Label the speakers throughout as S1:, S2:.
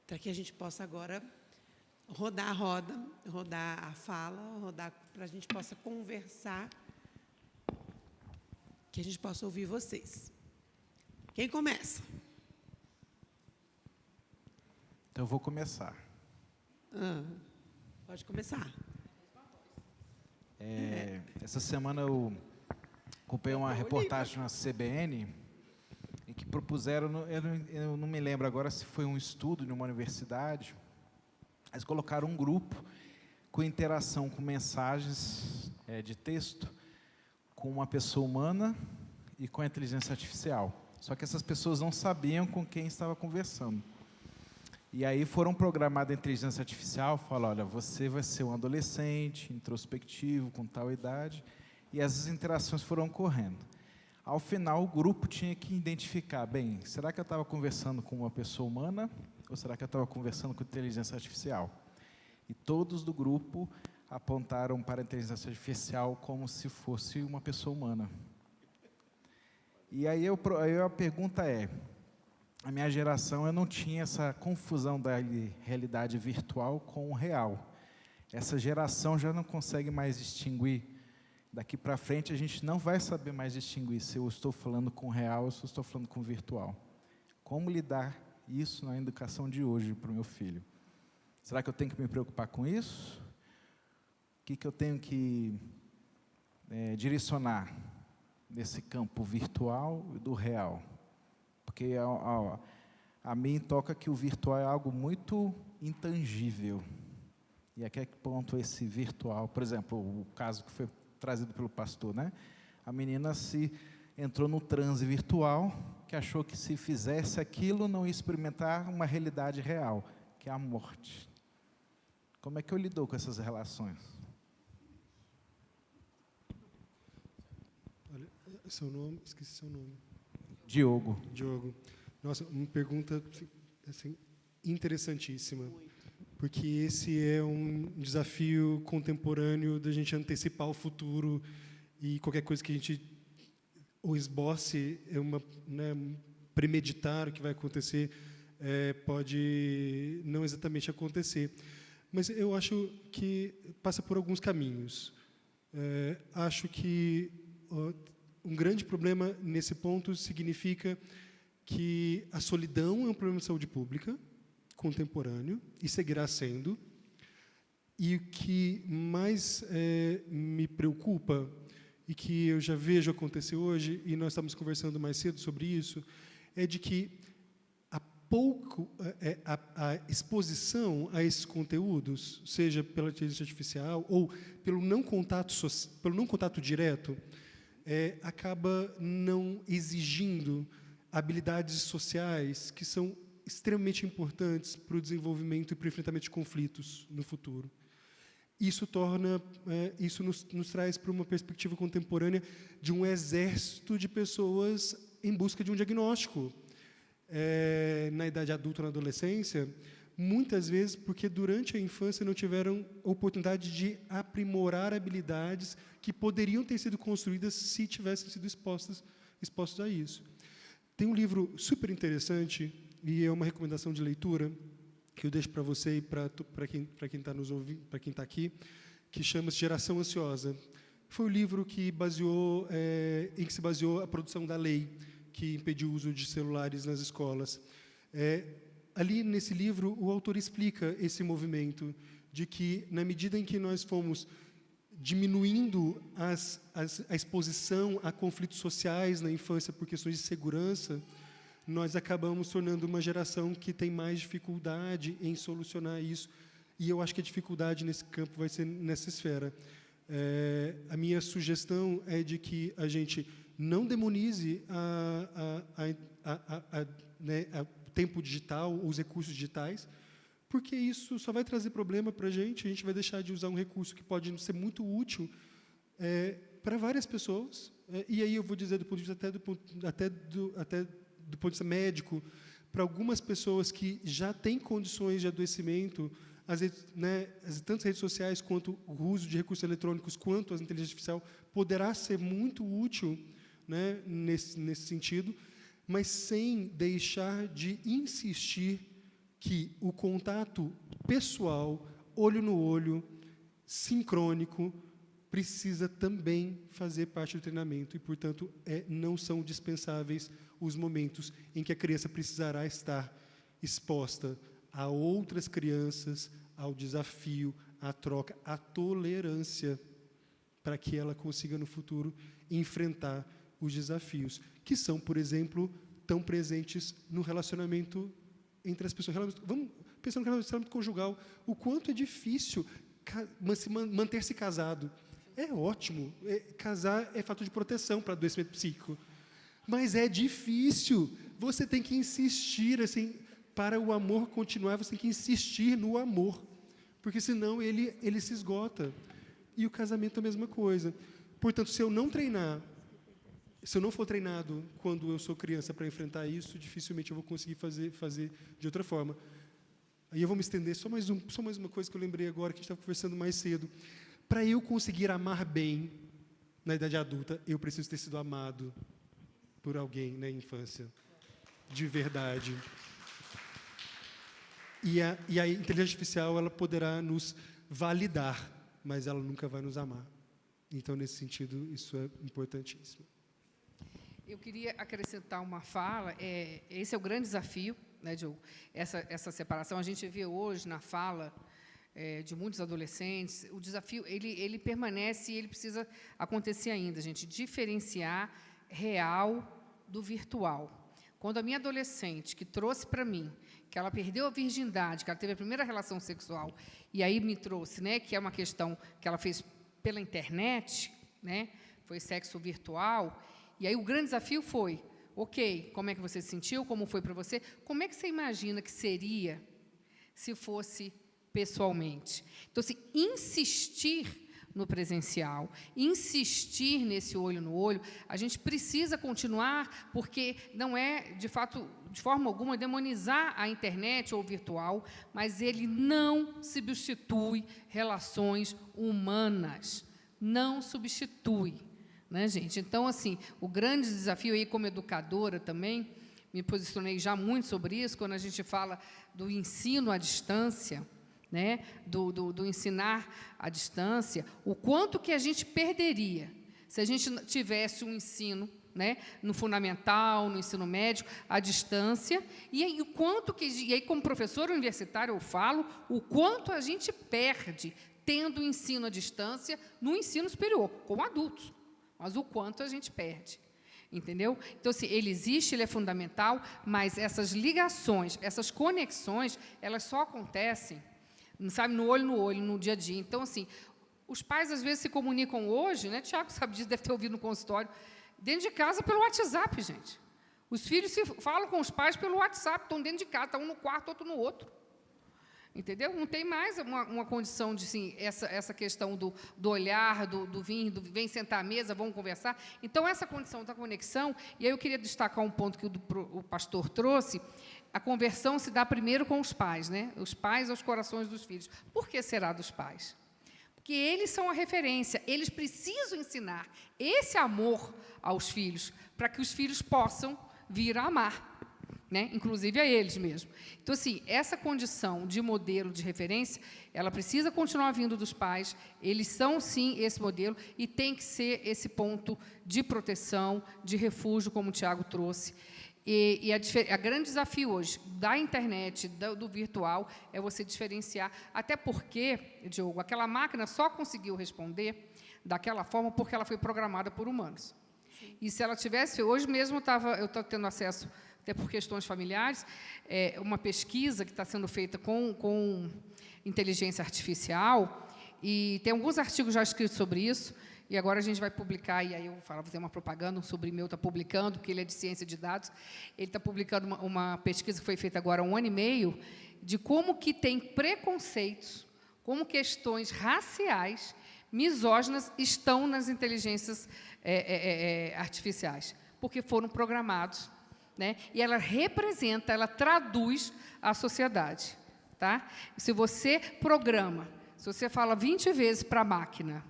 S1: para que a gente possa agora rodar a roda, rodar a fala, rodar para a gente possa conversar, que a gente possa ouvir vocês. Quem começa?
S2: Então, eu vou começar.
S1: Pode começar.
S2: Essa semana eu acompanhei uma reportagem na CBN em que propuseram, eu não me lembro agora se foi um estudo de uma universidade, eles colocaram um grupo com interação com mensagens de texto com uma pessoa humana e com a inteligência artificial. Só que essas pessoas não sabiam com quem estava conversando. E aí foram programadas a inteligência artificial, falaram, olha, você vai ser um adolescente, introspectivo, com tal idade, e essas interações foram ocorrendo. Ao final, o grupo tinha que identificar, bem, será que eu estava conversando com uma pessoa humana, ou será que eu estava conversando com inteligência artificial? E todos do grupo apontaram para a inteligência artificial como se fosse uma pessoa humana. E aí a pergunta é, a minha geração eu não tinha essa confusão da realidade virtual com o real. Essa geração já não consegue mais distinguir. Daqui para frente a gente não vai saber mais distinguir se eu estou falando com o real ou se eu estou falando com o virtual. Como lidar isso na educação de hoje para o meu filho? Será que eu tenho que me preocupar com isso? O que eu tenho que direcionar nesse campo virtual e do real? Porque a mim toca que o virtual é algo muito intangível. E a que ponto esse virtual, por exemplo, o caso que foi trazido pelo pastor, né? A menina entrou no transe virtual, que achou que se fizesse aquilo não ia experimentar uma realidade real, que é a morte. Como é que eu lido com essas relações?
S3: Olha, seu nome, esqueci seu nome.
S2: Diogo.
S3: Nossa, uma pergunta assim, interessantíssima, porque esse é um desafio contemporâneo da gente antecipar o futuro e qualquer coisa que a gente ou esboce, premeditar o que vai acontecer, pode não exatamente acontecer. Mas eu acho que passa por alguns caminhos. Acho que um grande problema nesse ponto significa que a solidão é um problema de saúde pública contemporâneo e seguirá sendo. E o que mais me preocupa e que eu já vejo acontecer hoje, e nós estávamos conversando mais cedo sobre isso, é de que a exposição a esses conteúdos, seja pela inteligência artificial ou pelo não contato direto, acaba não exigindo habilidades sociais que são extremamente importantes para o desenvolvimento e para o enfrentamento de conflitos no futuro. Isso nos traz para uma perspectiva contemporânea de um exército de pessoas em busca de um diagnóstico na idade adulta, na adolescência, muitas vezes porque durante a infância não tiveram oportunidade de aprimorar habilidades que poderiam ter sido construídas se tivessem sido expostos a isso. Tem um livro super interessante, e é uma recomendação de leitura, que eu deixo para você e para quem está nos ouvindo, para quem está aqui, que chama-se Geração Ansiosa. Foi o livro que em que se baseou a produção da lei que impediu o uso de celulares nas escolas. Ali, nesse livro, o autor explica esse movimento de que, na medida em que nós fomos diminuindo a exposição a conflitos sociais na infância por questões de segurança, nós acabamos tornando uma geração que tem mais dificuldade em solucionar isso. E eu acho que a dificuldade nesse campo vai ser nessa esfera. A minha sugestão é de que a gente não demonize o tempo digital, os recursos digitais, porque isso só vai trazer problema para a gente vai deixar de usar um recurso que pode ser muito útil para várias pessoas, e aí eu vou dizer do ponto de vista até do ponto de vista médico, para algumas pessoas que já têm condições de adoecimento, tanto as redes sociais quanto o uso de recursos eletrônicos, quanto a inteligência artificial, poderá ser muito útil, nesse sentido, mas sem deixar de insistir que o contato pessoal, olho no olho, sincrônico, precisa também fazer parte do treinamento e, portanto, não são dispensáveis os momentos em que a criança precisará estar exposta a outras crianças, ao desafio, à troca, à tolerância, para que ela consiga, no futuro, enfrentar os desafios, que são, por exemplo, tão presentes no relacionamento entre as pessoas. Vamos pensar no relacionamento conjugal. O quanto é difícil manter-se casado. É ótimo. Casar é fator de proteção para adoecimento psíquico. Mas é difícil. Você tem que insistir, assim, para o amor continuar, você tem que insistir no amor. Porque senão ele se esgota. E o casamento é a mesma coisa. Portanto, se eu não for treinado quando eu sou criança para enfrentar isso, dificilmente eu vou conseguir fazer de outra forma. Aí eu vou me estender, só mais uma coisa que eu lembrei agora, que a gente estava conversando mais cedo. Para eu conseguir amar bem na idade adulta, eu preciso ter sido amado por alguém na infância, de verdade. E a inteligência artificial, ela poderá nos validar, mas ela nunca vai nos amar. Então, nesse sentido, isso é importantíssimo.
S4: Eu queria acrescentar uma fala. Esse é o grande desafio, né, Diogo? Essa separação. A gente vê hoje na fala de muitos adolescentes, o desafio ele permanece e ele precisa acontecer ainda, gente. Diferenciar real do virtual. Quando a minha adolescente, que trouxe para mim, que ela perdeu a virgindade, que ela teve a primeira relação sexual, e aí me trouxe, né, que é uma questão que ela fez pela internet, né, foi sexo virtual, e aí o grande desafio foi, ok, como é que você se sentiu, como foi para você, como é que você imagina que seria se fosse pessoalmente? Então, assim, insistir no presencial, insistir nesse olho no olho, a gente precisa continuar, porque não é, de fato, de forma alguma, demonizar a internet ou o virtual, mas ele não substitui relações humanas, não substitui, né, gente? Então, assim, o grande desafio aí como educadora também, me posicionei já muito sobre isso, quando a gente fala do ensino à distância, né, do ensinar à distância, o quanto que a gente perderia se a gente tivesse um ensino, né, no fundamental, no ensino médio, à distância, e aí como professora universitária eu falo, o quanto a gente perde tendo o ensino à distância no ensino superior, com adultos, mas o quanto a gente perde. Entendeu? Então, assim, ele existe, ele é fundamental, mas essas ligações, essas conexões, elas só acontecem, sabe, no olho, no dia a dia. Então, assim, os pais, às vezes, se comunicam hoje, né? Tiago sabe disso, deve ter ouvido no consultório, dentro de casa pelo WhatsApp, gente. Os filhos se falam com os pais pelo WhatsApp, estão dentro de casa, estão um no quarto, outro no outro. Entendeu? Não tem mais uma condição de, assim, essa questão do olhar, do vem sentar à mesa, vamos conversar. Então, essa condição da conexão, e aí eu queria destacar um ponto que o pastor trouxe, a conversão se dá primeiro com os pais, né? Os pais aos corações dos filhos. Por que será dos pais? Porque eles são a referência, eles precisam ensinar esse amor aos filhos, para que os filhos possam vir a amar, né? Inclusive a eles mesmos. Então, assim, essa condição de modelo de referência, ela precisa continuar vindo dos pais, eles são, sim, esse modelo, e tem que ser esse ponto de proteção, de refúgio, como o Tiago trouxe. E a grande desafio hoje da internet, do virtual, é você diferenciar, até porque, Diogo, aquela máquina só conseguiu responder daquela forma porque ela foi programada por humanos. Sim. E se ela tivesse, hoje mesmo eu estou tendo acesso, até por questões familiares, uma pesquisa que está sendo feita com inteligência artificial, e tem alguns artigos já escritos sobre isso, e agora a gente vai publicar, e aí eu vou fazer uma propaganda, um sobrinho meu está publicando, porque ele é de ciência de dados, ele está publicando uma pesquisa que foi feita agora há 1 ano e meio, de como que tem preconceitos, como questões raciais, misóginas, estão nas inteligências artificiais, porque foram programados, né? E ela representa, ela traduz a sociedade. Tá? Se você programa, se você fala 20 vezes para a máquina,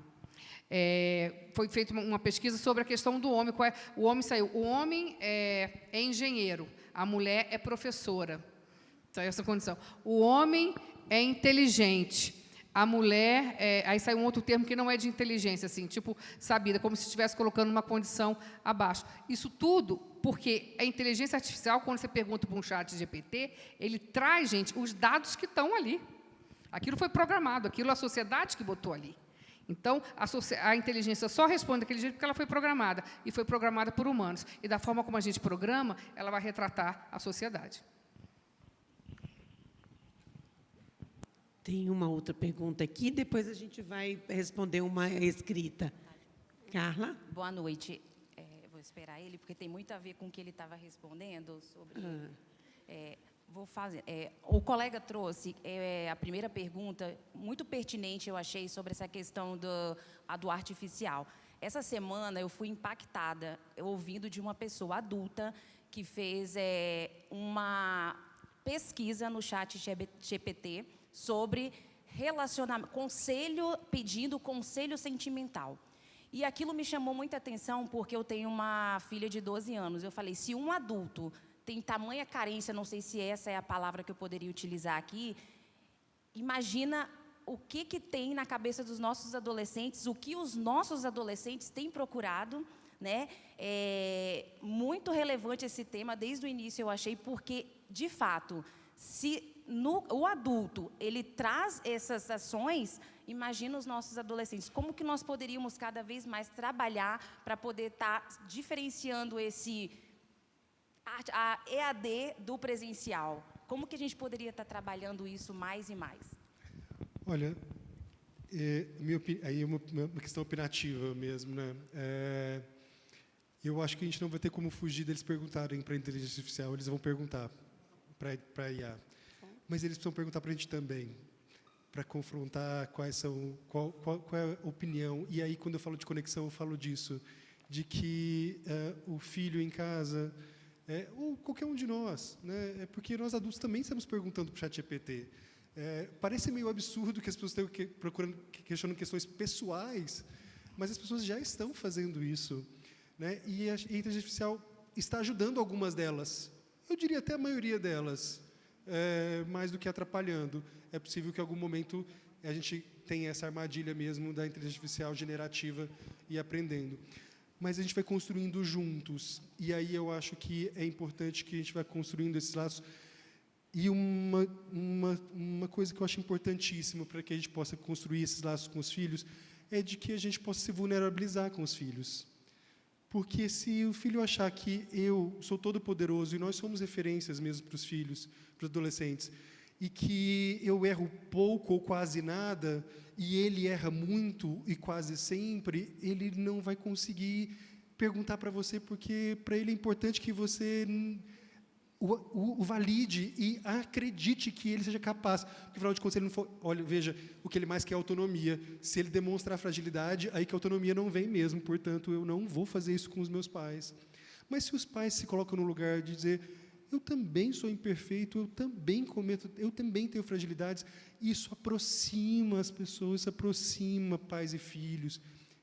S4: foi feita uma pesquisa sobre a questão do homem. O homem é engenheiro, a mulher é professora. Saiu essa condição. O homem é inteligente. A mulher, aí sai um outro termo que não é de inteligência, assim, tipo sabida, como se estivesse colocando uma condição abaixo. Isso tudo porque a inteligência artificial, quando você pergunta para um chat GPT, ele traz, gente, os dados que estão ali. Aquilo foi programado, aquilo a sociedade que botou ali. Então, a inteligência só responde daquele jeito porque ela foi programada, e foi programada por humanos. E da forma como a gente programa, ela vai retratar a sociedade.
S1: Tem uma outra pergunta aqui, depois a gente vai responder uma escrita. Carla?
S5: Boa noite. Vou esperar ele, porque tem muito a ver com o que ele estava respondendo sobre... vou fazer. O colega trouxe a primeira pergunta, muito pertinente, eu achei, sobre essa questão do artificial. Essa semana eu fui impactada ouvindo de uma pessoa adulta que fez uma pesquisa no chat GPT sobre relacionamento, pedindo conselho sentimental. E aquilo me chamou muita atenção, porque eu tenho uma filha de 12 anos. Eu falei, se um adulto tem tamanha carência, não sei se essa é a palavra que eu poderia utilizar aqui, imagina o que tem na cabeça dos nossos adolescentes, o que os nossos adolescentes têm procurado, né? É muito relevante esse tema, desde o início eu achei, porque, de fato, se o adulto ele traz essas ações, imagina os nossos adolescentes. Como que nós poderíamos cada vez mais trabalhar para poder estar diferenciando a EAD do presencial? Como que a gente poderia estar trabalhando isso mais e mais?
S3: Olha, aí é uma questão opinativa mesmo, né? Eu acho que a gente não vai ter como fugir deles perguntarem para a inteligência artificial, eles vão perguntar para a IA. Mas eles precisam perguntar para a gente também, para confrontar qual é a opinião. E aí, quando eu falo de conexão, eu falo disso, de que o filho em casa, ou qualquer um de nós, né? É porque nós adultos também estamos perguntando para o ChatGPT. Parece meio absurdo que as pessoas estão questionando questões pessoais, mas as pessoas já estão fazendo isso, né? E a inteligência artificial está ajudando algumas delas. Eu diria até a maioria delas, mais do que atrapalhando. É possível que, em algum momento, a gente tenha essa armadilha mesmo da inteligência artificial generativa e aprendendo. Mas a gente vai construindo juntos. E aí eu acho que é importante que a gente vá construindo esses laços. E uma coisa que eu acho importantíssima para que a gente possa construir esses laços com os filhos é de que a gente possa se vulnerabilizar com os filhos. Porque se o filho achar que eu sou todo poderoso, e nós somos referências mesmo para os filhos, para os adolescentes, e que eu erro pouco ou quase nada, e ele erra muito e quase sempre, ele não vai conseguir perguntar para você, porque para ele é importante que você o valide e acredite que ele seja capaz. Porque, afinal de contas, se ele não for... Olha, veja, o que ele mais quer é autonomia. Se ele demonstrar fragilidade, aí que a autonomia não vem mesmo. Portanto, eu não vou fazer isso com os meus pais. Mas se os pais se colocam no lugar de dizer, eu também sou imperfeito, eu também cometo, eu também tenho fragilidades, isso aproxima as pessoas, isso aproxima pais e filhos.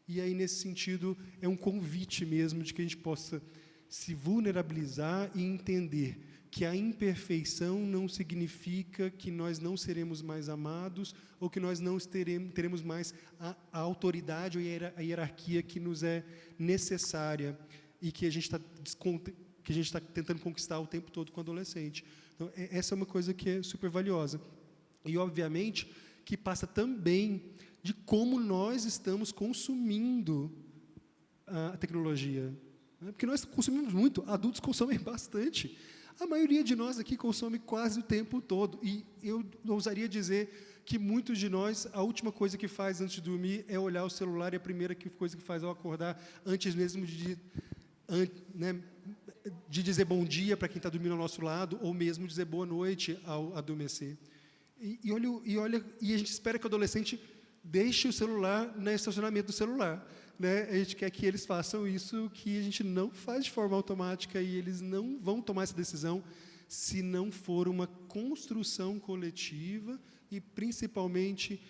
S3: E aí, nesse sentido, é um convite mesmo de que a gente possa se vulnerabilizar e entender que a imperfeição não significa que nós não seremos mais amados ou que nós não teremos mais a autoridade ou a hierarquia que nos é necessária e que a gente está tentando conquistar o tempo todo com o adolescente. Então, essa é uma coisa que é super valiosa. E, obviamente, que passa também de como nós estamos consumindo a tecnologia. Porque nós consumimos muito, adultos consomem bastante. A maioria de nós aqui consome quase o tempo todo. E eu ousaria dizer que muitos de nós, a última coisa que faz antes de dormir é olhar o celular, e a primeira coisa que faz ao acordar, antes mesmo de dizer bom dia para quem está dormindo ao nosso lado, ou mesmo dizer boa noite ao adormecer. E a gente espera que o adolescente deixe o celular no estacionamento do celular. Né? A gente quer que eles façam isso, que a gente não faz de forma automática, e eles não vão tomar essa decisão se não for uma construção coletiva e, principalmente,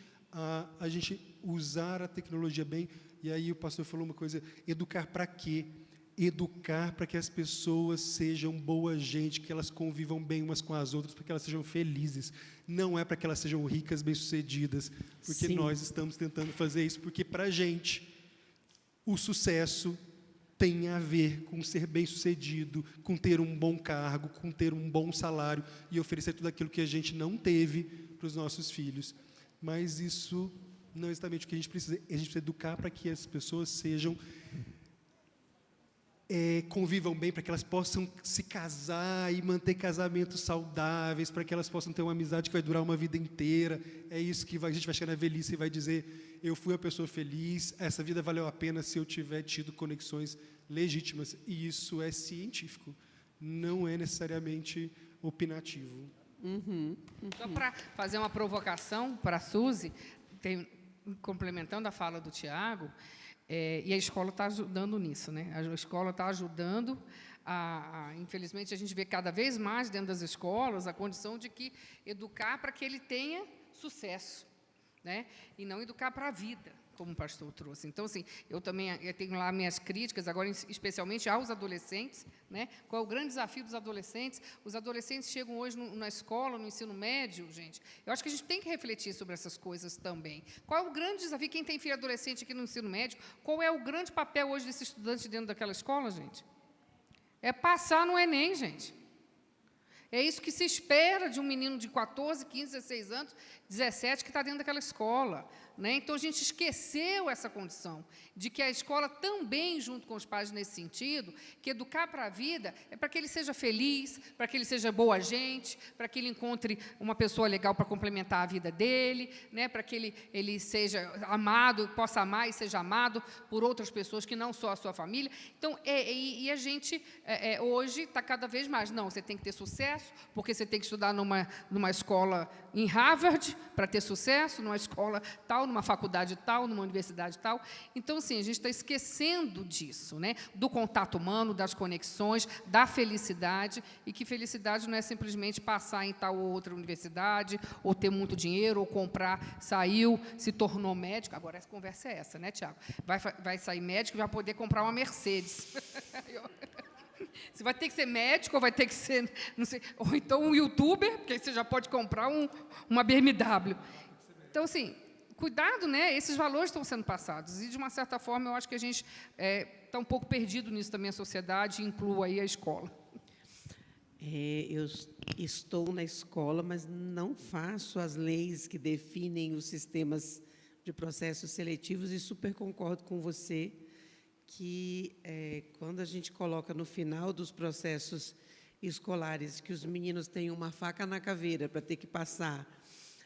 S3: a gente usar a tecnologia bem. E aí o pastor falou uma coisa, educar para quê? educar para que as pessoas sejam boa gente, que elas convivam bem umas com as outras, para que elas sejam felizes. Não é para que elas sejam ricas, bem-sucedidas, porque
S1: Sim.
S3: nós estamos tentando fazer isso, porque, para a gente, o sucesso tem a ver com ser bem-sucedido, com ter um bom cargo, com ter um bom salário e oferecer tudo aquilo que a gente não teve para os nossos filhos. Mas isso não é exatamente o que a gente precisa. A gente precisa educar para que as pessoas sejam... convivam bem, para que elas possam se casar e manter casamentos saudáveis, para que elas possam ter uma amizade que vai durar uma vida inteira. É isso que a gente vai chegar na velhice e vai dizer: eu fui uma pessoa feliz, essa vida valeu a pena se eu tiver tido conexões legítimas. E isso é científico, não é necessariamente opinativo.
S4: Só para fazer uma provocação para a Suzy, complementando a fala do Tiago, e a escola está ajudando nisso, né? A escola está ajudando infelizmente, a gente vê cada vez mais dentro das escolas a condição de que educar para que ele tenha sucesso, né? E não educar para a vida, como o pastor trouxe. Então, assim, eu tenho lá minhas críticas, agora especialmente aos adolescentes, né? Qual é o grande desafio dos adolescentes? Os adolescentes chegam hoje na escola, no ensino médio, gente. Eu acho que a gente tem que refletir sobre essas coisas também. Qual é o grande desafio? Quem tem filho adolescente aqui no ensino médio, qual é o grande papel hoje desse estudante dentro daquela escola, gente? É passar no Enem, gente. É isso que se espera de um menino de 14, 15, 16 anos, 17, que está dentro daquela escola, né? Então, a gente esqueceu essa condição de que a escola também, junto com os pais nesse sentido, que educar para a vida é para que ele seja feliz, para que ele seja boa gente, para que ele encontre uma pessoa legal para complementar a vida dele, né? Para que ele seja amado, possa amar e seja amado por outras pessoas que não só a sua família. Então, a gente, hoje, está cada vez mais, não, você tem que ter sucesso, porque você tem que estudar numa escola em Harvard para ter sucesso, numa escola tal, numa faculdade tal, numa universidade tal. Então, assim, a gente está esquecendo disso, né? Do contato humano, das conexões, da felicidade, e que felicidade não é simplesmente passar em tal ou outra universidade, ou ter muito dinheiro, ou comprar, saiu, se tornou médico. Agora, essa conversa é essa, né, Tiago? Vai sair médico e vai poder comprar uma Mercedes. Você vai ter que ser médico, ou vai ter que ser, não sei, ou então um youtuber, porque aí você já pode comprar uma BMW. Então, assim, cuidado, né? Esses valores estão sendo passados. E, de uma certa forma, eu acho que a gente está um pouco perdido nisso também, a sociedade, inclua aí a escola.
S1: Eu estou na escola, mas não faço as leis que definem os sistemas de processos seletivos, e super concordo com você que, quando a gente coloca no final dos processos escolares que os meninos têm uma faca na caveira para ter que passar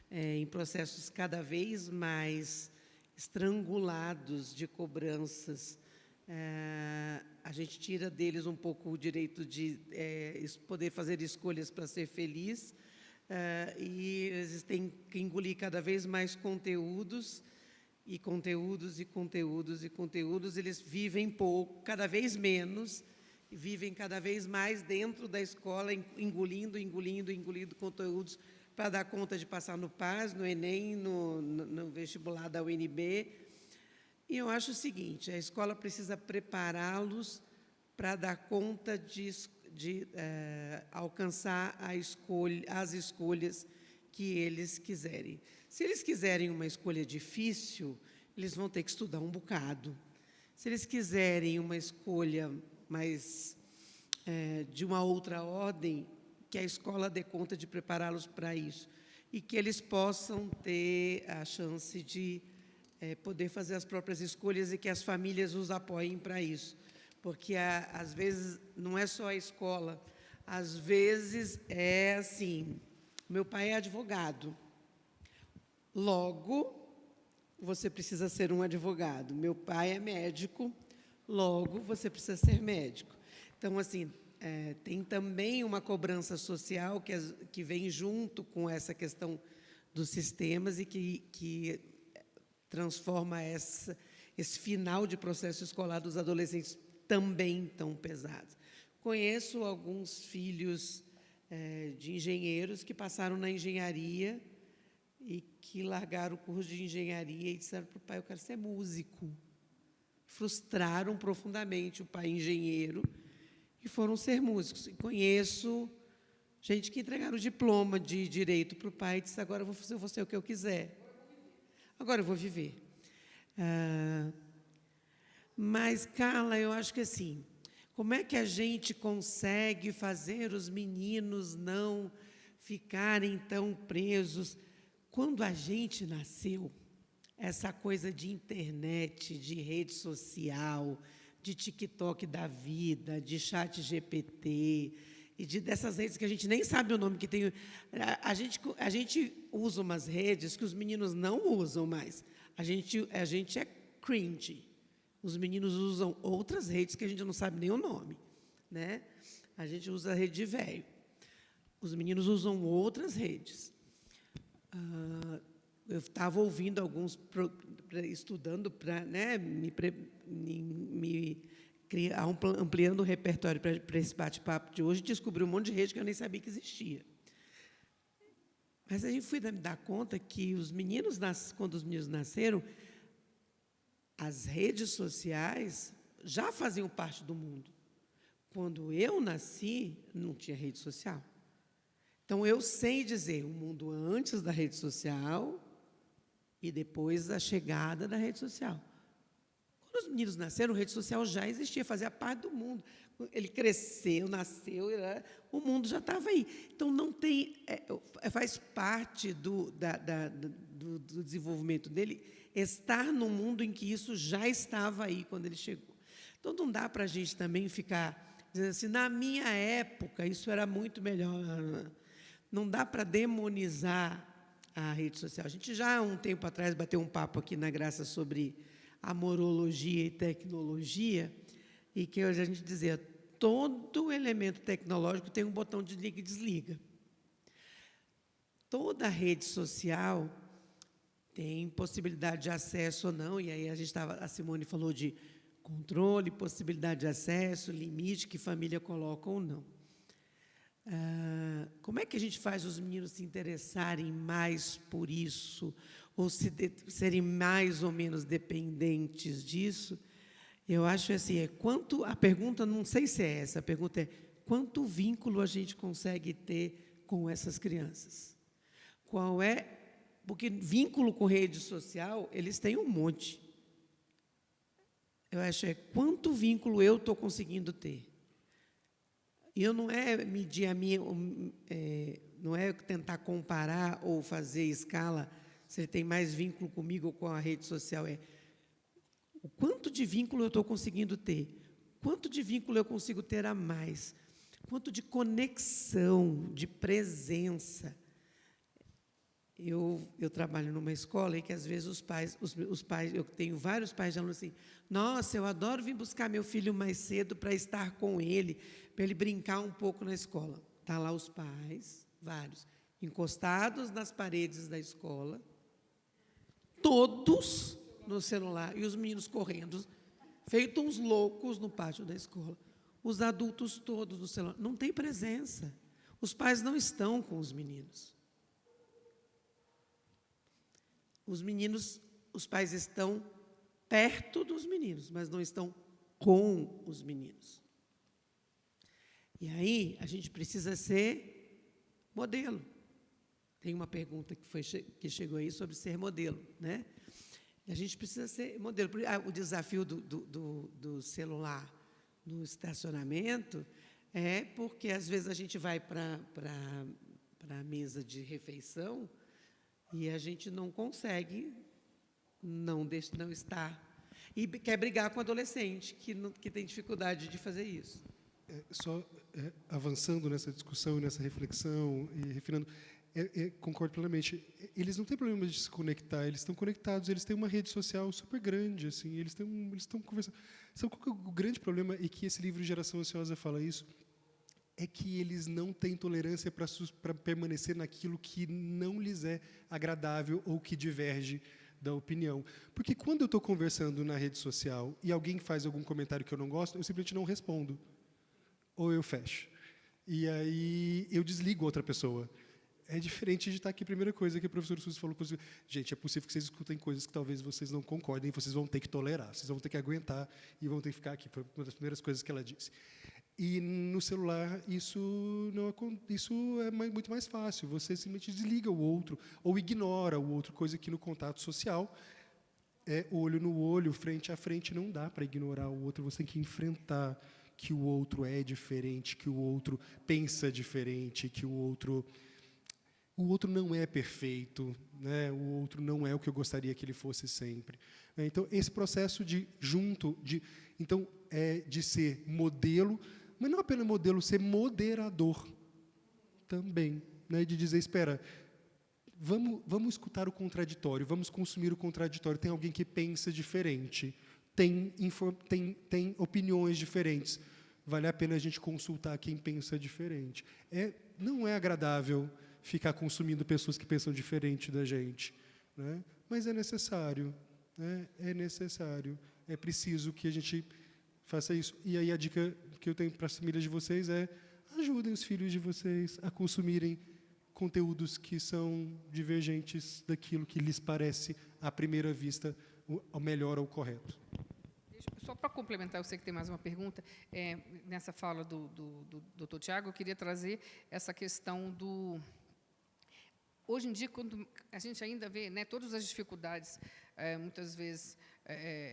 S1: em processos cada vez mais estrangulados de cobranças, a gente tira deles um pouco o direito de poder fazer escolhas para ser feliz, e eles têm que engolir cada vez mais conteúdos, e conteúdos, e conteúdos, e conteúdos. Eles vivem pouco, cada vez menos, e vivem cada vez mais dentro da escola, engolindo conteúdos para dar conta de passar no PAS, no Enem, no vestibular da UNB. E eu acho o seguinte: a escola precisa prepará-los para dar conta de alcançar as escolhas que eles quiserem. Se eles quiserem uma escolha difícil, eles vão ter que estudar um bocado. Se eles quiserem uma escolha mais de uma outra ordem, que a escola dê conta de prepará-los para isso, e que eles possam ter a chance de poder fazer as próprias escolhas, e que as famílias os apoiem para isso. Porque, às vezes, não é só a escola, às vezes é assim: meu pai é advogado, logo, você precisa ser um advogado. Meu pai é médico, logo, você precisa ser médico. Então, assim, tem também uma cobrança social que vem junto com essa questão dos sistemas, e que transforma esse final de processo escolar dos adolescentes também tão pesado. Conheço alguns filhos de engenheiros que passaram na engenharia e que largaram o curso de engenharia e disseram para o pai: eu quero ser músico. frustraram profundamente o pai engenheiro e foram ser músicos. E conheço gente que entregaram o diploma de direito para o pai e disse, agora eu vou ser o que eu quiser. Agora eu vou viver. Mas, Carla, eu acho que assim, como é que a gente consegue fazer os meninos não ficarem tão presos? Quando a gente nasceu, essa coisa de internet, de rede social, de TikTok da vida, de chat GPT, e dessas redes que a gente nem sabe o nome que tem. A gente usa umas redes que os meninos não usam mais. A gente é cringe. Os meninos usam outras redes que a gente não sabe nem o nome, né? A gente usa a rede de velho. Os meninos usam outras redes. Eu estava ouvindo alguns, estudando para, né, ampliando o repertório para esse bate-papo de hoje, descobri um monte de rede que eu nem sabia que existia. Mas a gente foi me dar conta que quando os meninos nasceram, as redes sociais já faziam parte do mundo. Quando eu nasci, não tinha rede social. Então, eu sei dizer o mundo antes da rede social e depois da chegada da rede social. Quando os meninos nasceram, a rede social já existia, fazia parte do mundo. Ele cresceu, nasceu, o mundo já estava aí. Então, não tem, faz parte do desenvolvimento dele estar num mundo em que isso já estava aí quando ele chegou. Então, não dá para a gente também ficar dizendo assim, na minha época, isso era muito melhor. Não dá para demonizar a rede social. A gente já, há um tempo atrás, bateu um papo aqui na Graça sobre amorologia e tecnologia, e que hoje a gente dizia, todo elemento tecnológico tem um botão de liga e desliga. Toda rede social tem possibilidade de acesso ou não, e aí a Simone falou de controle, possibilidade de acesso, limite que família coloca ou não. Como é que a gente faz os meninos se interessarem mais por isso, ou serem mais ou menos dependentes disso? Eu acho assim, a pergunta, não sei se é essa, a pergunta é, quanto vínculo a gente consegue ter com essas crianças? Porque vínculo com rede social, eles têm um monte. Eu acho quanto vínculo eu estou conseguindo ter. E eu não é medir não é tentar comparar ou fazer escala se ele tem mais vínculo comigo ou com a rede social, o quanto de vínculo eu estou conseguindo ter, quanto de vínculo eu consigo ter a mais, quanto de conexão, de presença. Eu trabalho numa escola em que, às vezes, os pais, eu tenho vários pais de alunos assim, nossa, eu adoro vir buscar meu filho mais cedo para estar com ele, para ele brincar um pouco na escola. Está lá os pais, vários, encostados nas paredes da escola, todos no celular, e os meninos correndo, feitos uns loucos no pátio da escola. Os adultos todos no celular. Não tem presença. Os pais não estão com os meninos. Os pais estão perto dos meninos, mas não estão com os meninos. E aí, a gente precisa ser modelo. Tem uma pergunta que chegou aí sobre ser modelo, né? A gente precisa ser modelo. O desafio do celular no estacionamento é porque, às vezes, a gente vai para a mesa de refeição e a gente não consegue não estar. E quer brigar com o adolescente, que tem dificuldade de fazer isso.
S3: Avançando nessa discussão, nessa reflexão e refinando, concordo plenamente. Eles não têm problema de se conectar, eles estão conectados, eles têm uma rede social super grande, assim, eles estão conversando. Sabe qual que é o grande problema? E que esse livro Geração Ansiosa fala isso? É que eles não têm tolerância para permanecer naquilo que não lhes é agradável ou que diverge da opinião. Porque quando eu estou conversando na rede social e alguém faz algum comentário que eu não gosto, eu simplesmente não respondo. Ou eu fecho. E aí eu desligo outra pessoa. é diferente de estar aqui. Primeira coisa que a professora Suzy falou, gente, é possível que vocês escutem coisas que talvez vocês não concordem, vocês vão ter que tolerar, vocês vão ter que aguentar e vão ter que ficar aqui. Foi uma das primeiras coisas que ela disse. E no celular, isso é muito mais fácil. Você simplesmente desliga o outro ou ignora o outro, coisa que no contato social olho no olho, frente a frente, não dá para ignorar o outro. Você tem que enfrentar que o outro é diferente, que o outro pensa diferente, que o outro não é perfeito, né? O outro não é o que eu gostaria que ele fosse sempre. Então, esse processo de ser modelo, mas não apenas modelo, ser moderador também, né? De dizer, espera, vamos escutar o contraditório, vamos consumir o contraditório. Tem alguém que pensa diferente, tem opiniões diferentes. Vale a pena a gente consultar quem pensa diferente. Não é agradável ficar consumindo pessoas que pensam diferente da gente, né? Mas é necessário, né? É necessário. É preciso que a gente faça isso. E aí a dica que eu tenho para as famílias de vocês é: ajudem os filhos de vocês a consumirem conteúdos que são divergentes daquilo que lhes parece, à primeira vista, o melhor ou o correto.
S4: Só para complementar, eu sei que tem mais uma pergunta, nessa fala do Dr. Tiago, eu queria trazer essa questão do... Hoje em dia, quando a gente ainda vê, né, todas as dificuldades, muitas vezes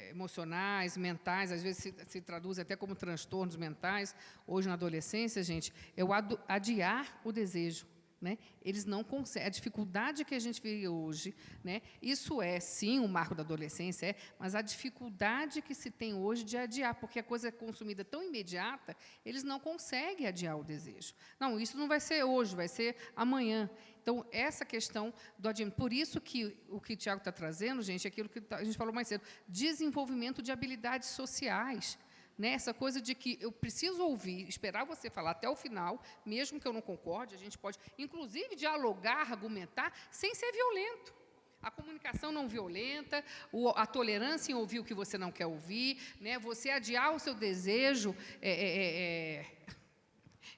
S4: emocionais, mentais, às vezes se traduz até como transtornos mentais, hoje na adolescência, gente, é o adiar o desejo. Né? Eles não conseguem. A dificuldade que a gente vê hoje, né? Isso é, sim, um marco da adolescência, mas a dificuldade que se tem hoje de adiar, porque a coisa é consumida tão imediata, eles não conseguem adiar o desejo. Não, isso não vai ser hoje, vai ser amanhã. Então, essa questão do adiamento. Por isso que o que o Tiago está trazendo, gente, é aquilo que a gente falou mais cedo, desenvolvimento de habilidades sociais. Né, essa coisa de que eu preciso ouvir, esperar você falar até o final, mesmo que eu não concorde, a gente pode, inclusive, dialogar, argumentar, sem ser violento. A comunicação não violenta, a tolerância em ouvir o que você não quer ouvir, né, você adiar o seu desejo.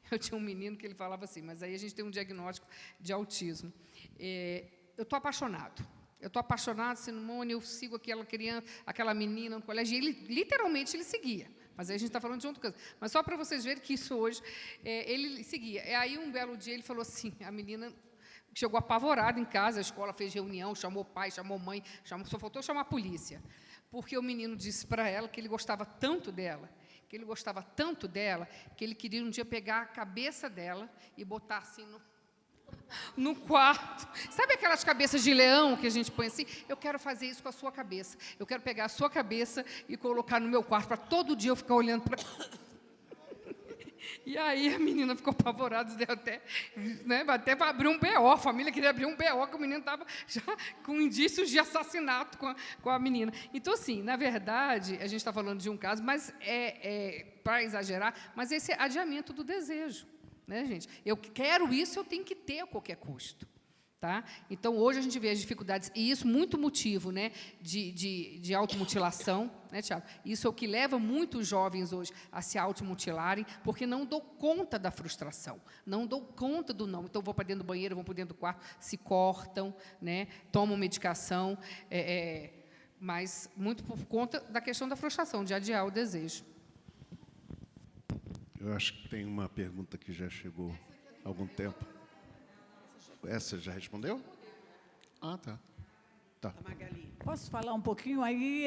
S4: Eu tinha um menino que ele falava assim, mas aí a gente tem um diagnóstico de autismo. Eu estou apaixonado. Eu estou apaixonado, Simone, eu sigo aquela criança, aquela menina no colégio, e ele, literalmente, ele seguia. Mas aí a gente está falando de outra coisa. Mas só para vocês verem que isso hoje, ele seguia. Aí, um belo dia, ele falou assim, a menina chegou apavorada em casa, a escola fez reunião, chamou o pai, chamou a mãe, só faltou chamar a polícia. Porque o menino disse para ela que ele gostava tanto dela, que ele queria um dia pegar a cabeça dela e botar assim no quarto. Sabe aquelas cabeças de leão que a gente põe assim? Eu quero fazer isso com a sua cabeça. Eu quero pegar a sua cabeça e colocar no meu quarto para todo dia eu ficar olhando para... E aí a menina ficou apavorada, até para abrir um BO. A família queria abrir um BO, que o menino estava já com indícios de assassinato com a menina. Então, assim, na verdade, a gente está falando de um caso, mas para exagerar, mas esse é adiamento do desejo. Né, gente? Eu quero isso, eu tenho que ter a qualquer custo. Tá? Então, hoje a gente vê as dificuldades, e isso muito motivo, né, de automutilação, né, Tiago? Isso é o que leva muitos jovens hoje a se automutilarem, porque não dou conta da frustração, não dou conta do não. Então, vou para dentro do banheiro, vão para dentro do quarto, se cortam, né, tomam medicação, mas muito por conta da questão da frustração, de adiar o desejo.
S6: Eu acho que tem uma pergunta que já chegou há algum tempo. Essa já respondeu? Ah, tá.
S7: Posso falar um pouquinho? Aí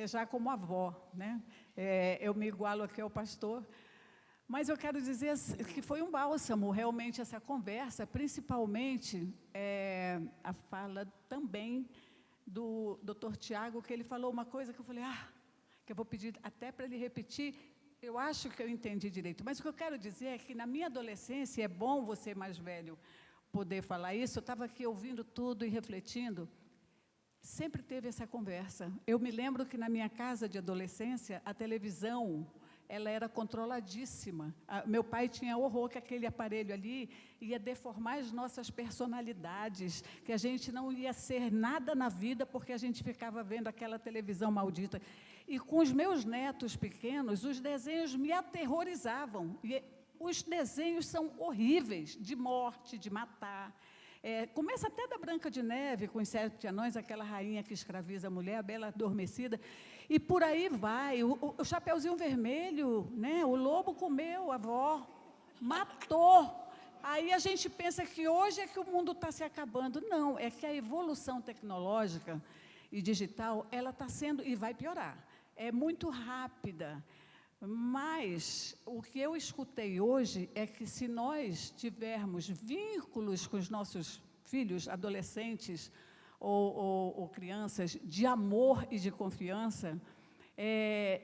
S7: já como avó, né? Eu me igualo aqui ao pastor, mas eu quero dizer que foi um bálsamo, realmente, essa conversa, principalmente a fala também do Dr. Tiago, que ele falou uma coisa que eu falei, que eu vou pedir até para ele repetir. Eu acho que eu entendi direito, mas o que eu quero dizer é que, na minha adolescência, é bom você mais velho poder falar isso, eu estava aqui ouvindo tudo e refletindo, sempre teve essa conversa. Eu me lembro que, na minha casa de adolescência, a televisão, ela era controladíssima. Meu pai tinha horror que aquele aparelho ali ia deformar as nossas personalidades, que a gente não ia ser nada na vida porque a gente ficava vendo aquela televisão maldita. E com os meus netos pequenos, os desenhos me aterrorizavam. E os desenhos são horríveis, de morte, de matar. Começa até da Branca de Neve, com os 7 anões, aquela rainha que escraviza a mulher, a Bela Adormecida, e por aí vai. O Chapeuzinho Vermelho, né? O lobo comeu a avó, matou. Aí a gente pensa que hoje é que o mundo está se acabando. Não, é que a evolução tecnológica e digital, ela está sendo, e vai piorar, é muito rápida. Mas o que eu escutei hoje é que se nós tivermos vínculos com os nossos filhos, adolescentes ou crianças, de amor e de confiança,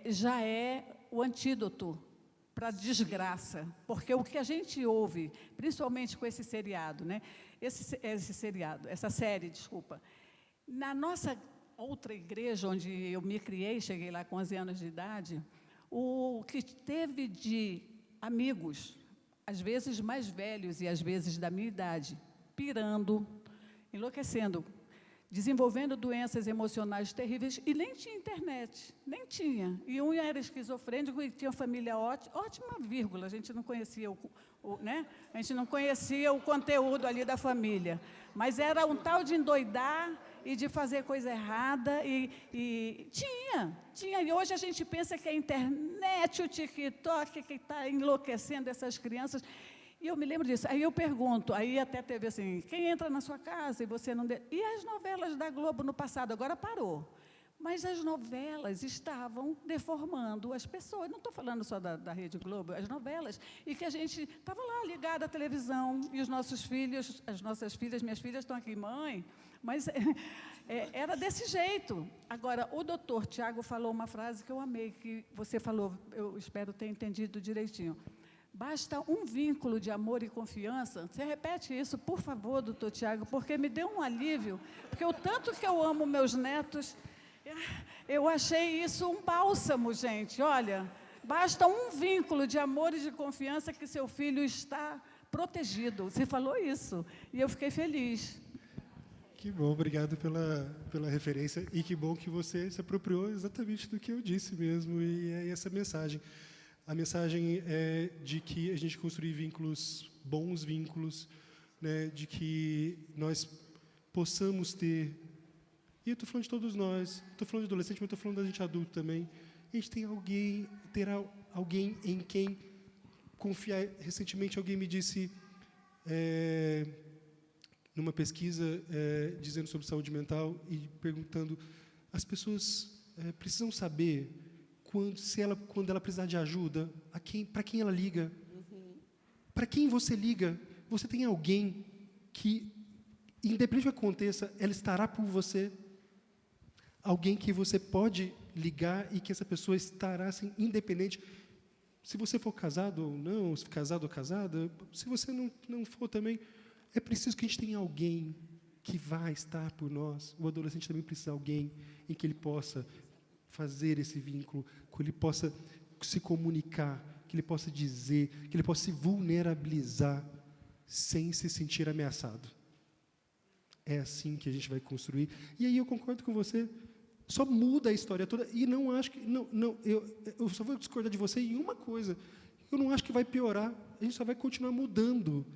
S7: já é o antídoto para a desgraça. Porque o que a gente ouve, principalmente com esse seriado, né? Essa série, desculpa, na nossa outra igreja, onde eu me criei, cheguei lá com 11 anos de idade, o que teve de amigos, às vezes mais velhos e às vezes da minha idade, pirando, enlouquecendo, desenvolvendo doenças emocionais terríveis, e nem tinha internet, nem tinha. E um era esquizofrênico e tinha família ótima, vírgula, a gente não conhecia né? A gente não conhecia o conteúdo ali da família, mas era um tal de endoidar e de fazer coisa errada, e tinha, e hoje a gente pensa que a internet, o TikTok, que está enlouquecendo essas crianças, e eu me lembro disso. Aí eu pergunto, aí até teve assim, quem entra na sua casa e você não... E as novelas da Globo no passado, agora parou, mas as novelas estavam deformando as pessoas, não estou falando só da Rede Globo, as novelas, e que a gente estava lá ligado à televisão, e os nossos filhos, as nossas filhas, minhas filhas estão aqui, mãe, mas era desse jeito. Agora, o doutor Tiago falou uma frase que eu amei, que você falou, eu espero ter entendido direitinho. Basta um vínculo de amor e confiança. Você repete isso, por favor, doutor Tiago, porque me deu um alívio, porque o tanto que eu amo meus netos, eu achei isso um bálsamo, gente. Olha, basta um vínculo de amor e de confiança que seu filho está protegido. Você falou isso, e eu fiquei feliz.
S3: Que bom, obrigado pela referência, e que bom que você se apropriou exatamente do que eu disse mesmo, e é essa mensagem. A mensagem é de que a gente construir vínculos, bons vínculos, né, de que nós possamos ter, e eu estou falando de todos nós, estou falando de adolescente, mas estou falando da gente adulto também, a gente terá alguém em quem confiar. Recentemente alguém me disse, numa pesquisa dizendo sobre saúde mental e perguntando, as pessoas precisam saber quando ela precisar de ajuda, para quem ela liga. Para quem você liga, você tem alguém que, independente do que aconteça, ela estará por você. Alguém que você pode ligar e que essa pessoa estará assim, independente. Se você for casado ou não, se casado ou casada, se você não for também, é preciso que a gente tenha alguém que vai estar por nós. O adolescente também precisa de alguém em que ele possa fazer esse vínculo, que ele possa se comunicar, que ele possa dizer, que ele possa se vulnerabilizar sem se sentir ameaçado. É assim que a gente vai construir. E aí eu concordo com você, só muda a história toda, e não acho que... Eu só vou discordar de você em uma coisa, eu não acho que vai piorar, a gente só vai continuar mudando,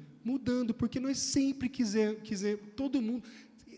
S3: porque nós sempre quiser todo mundo...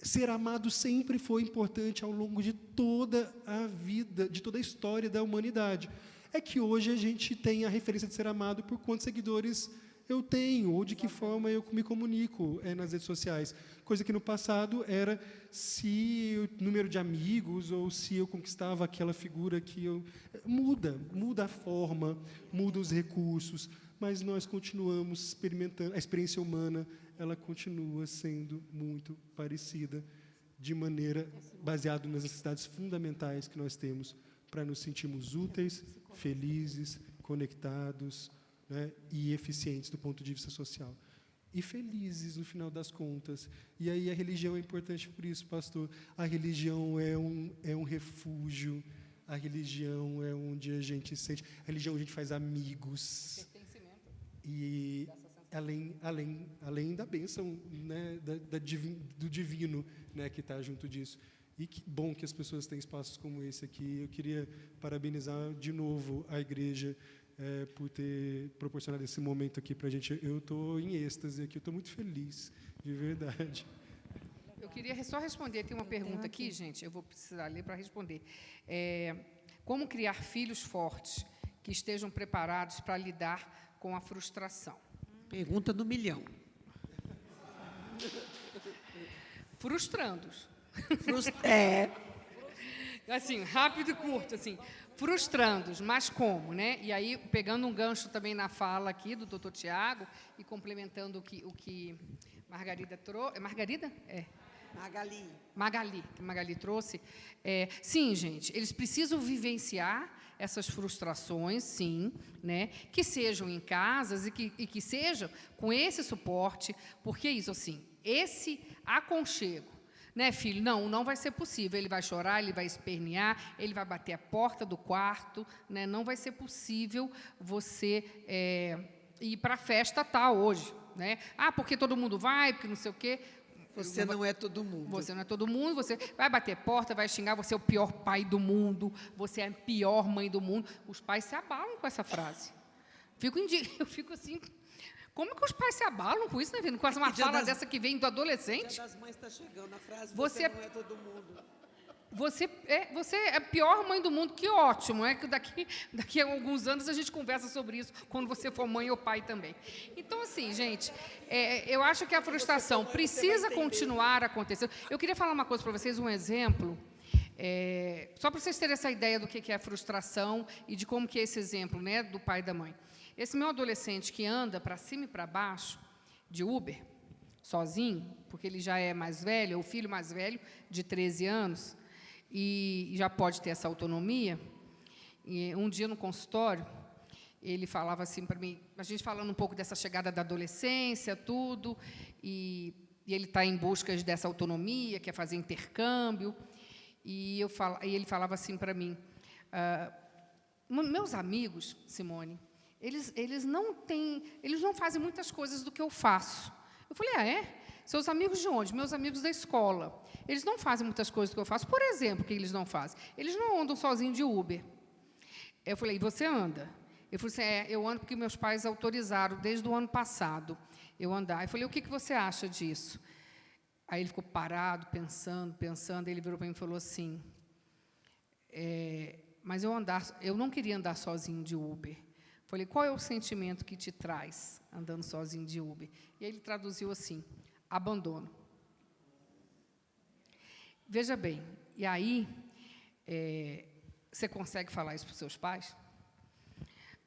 S3: Ser amado sempre foi importante ao longo de toda a vida, de toda a história da humanidade. É que hoje a gente tem a referência de ser amado por quantos seguidores eu tenho, ou de que forma eu me comunico nas redes sociais. Coisa que no passado era se o número de amigos, ou se eu conquistava aquela figura que eu... Muda a forma, muda os recursos, mas nós continuamos experimentando, a experiência humana, ela continua sendo muito parecida, de maneira baseada nas necessidades fundamentais que nós temos para nos sentirmos úteis, felizes, conectados, né, e eficientes do ponto de vista social. E felizes, no final das contas. E aí a religião é importante por isso, pastor. A religião é um refúgio, a religião é onde a gente sente... A religião a gente faz amigos. E além da bênção, né, do divino, né, que está junto disso. E que bom que as pessoas têm espaços como esse aqui. Eu queria parabenizar de novo a igreja por ter proporcionado esse momento aqui para a gente. Eu estou em êxtase aqui, eu estou muito feliz De verdade.
S4: Eu queria só responder, tem uma pergunta aqui, gente, eu vou precisar ler para responder. Como criar filhos fortes que estejam preparados para lidar com a frustração?
S1: Pergunta do milhão.
S4: Frustrando-os.
S1: É.
S4: Assim, rápido e curto, assim, frustrando-os, mas como, né? E aí, pegando um gancho também na fala aqui do doutor Tiago e complementando o que Margarida trouxe... Margarida? Magali trouxe. Sim, gente, eles precisam vivenciar essas frustrações, sim, né? Que sejam em casas e que sejam com esse suporte, porque isso, assim, esse aconchego, né, filho? Não vai ser possível. Ele vai chorar, ele vai espernear, ele vai bater a porta do quarto, né? Não vai ser possível você ir para a festa tal hoje, né? Porque todo mundo vai, porque não sei o quê.
S1: Você não é todo mundo.
S4: Você não é todo mundo, você vai bater porta, vai xingar, você é o pior pai do mundo, você é a pior mãe do mundo. Os pais se abalam com essa frase. Eu fico assim... Como que os pais se abalam com isso, né, Vino? Com uma fala dessa que vem do adolescente?
S1: O Dia das Mães está chegando, a frase
S4: você
S1: não é todo mundo.
S4: Você é a pior mãe do mundo, que ótimo, é que daqui a alguns anos a gente conversa sobre isso, quando você for mãe ou pai também. Então, assim, gente, eu acho que a frustração precisa continuar acontecendo. Eu queria falar uma coisa para vocês, um exemplo, só para vocês terem essa ideia do que é a frustração e de como que é esse exemplo, né, do pai e da mãe. Esse meu adolescente que anda para cima e para baixo de Uber, sozinho, porque ele já é mais velho, é o filho mais velho, de 13 anos, e já pode ter essa autonomia. E um dia no consultório, ele falava assim para mim, a gente falando um pouco dessa chegada da adolescência, tudo, e ele está em busca dessa autonomia, quer fazer intercâmbio, e ele falava assim para mim, meus amigos, Simone, eles não fazem muitas coisas do que eu faço. Eu falei, Seus amigos de onde? Meus amigos da escola. Eles não fazem muitas coisas do que eu faço. Por exemplo, o que eles não fazem? Eles não andam sozinhos de Uber. Eu falei, você anda? Ele falou assim, eu ando porque meus pais autorizaram, desde o ano passado, eu andar. Eu falei, o que você acha disso? Aí ele ficou parado, pensando, ele virou para mim e falou assim, mas eu não queria andar sozinho de Uber. Falei, qual é o sentimento que te traz andando sozinho de Uber? E aí ele traduziu assim, abandono. Veja bem, e aí, você consegue falar isso para os seus pais?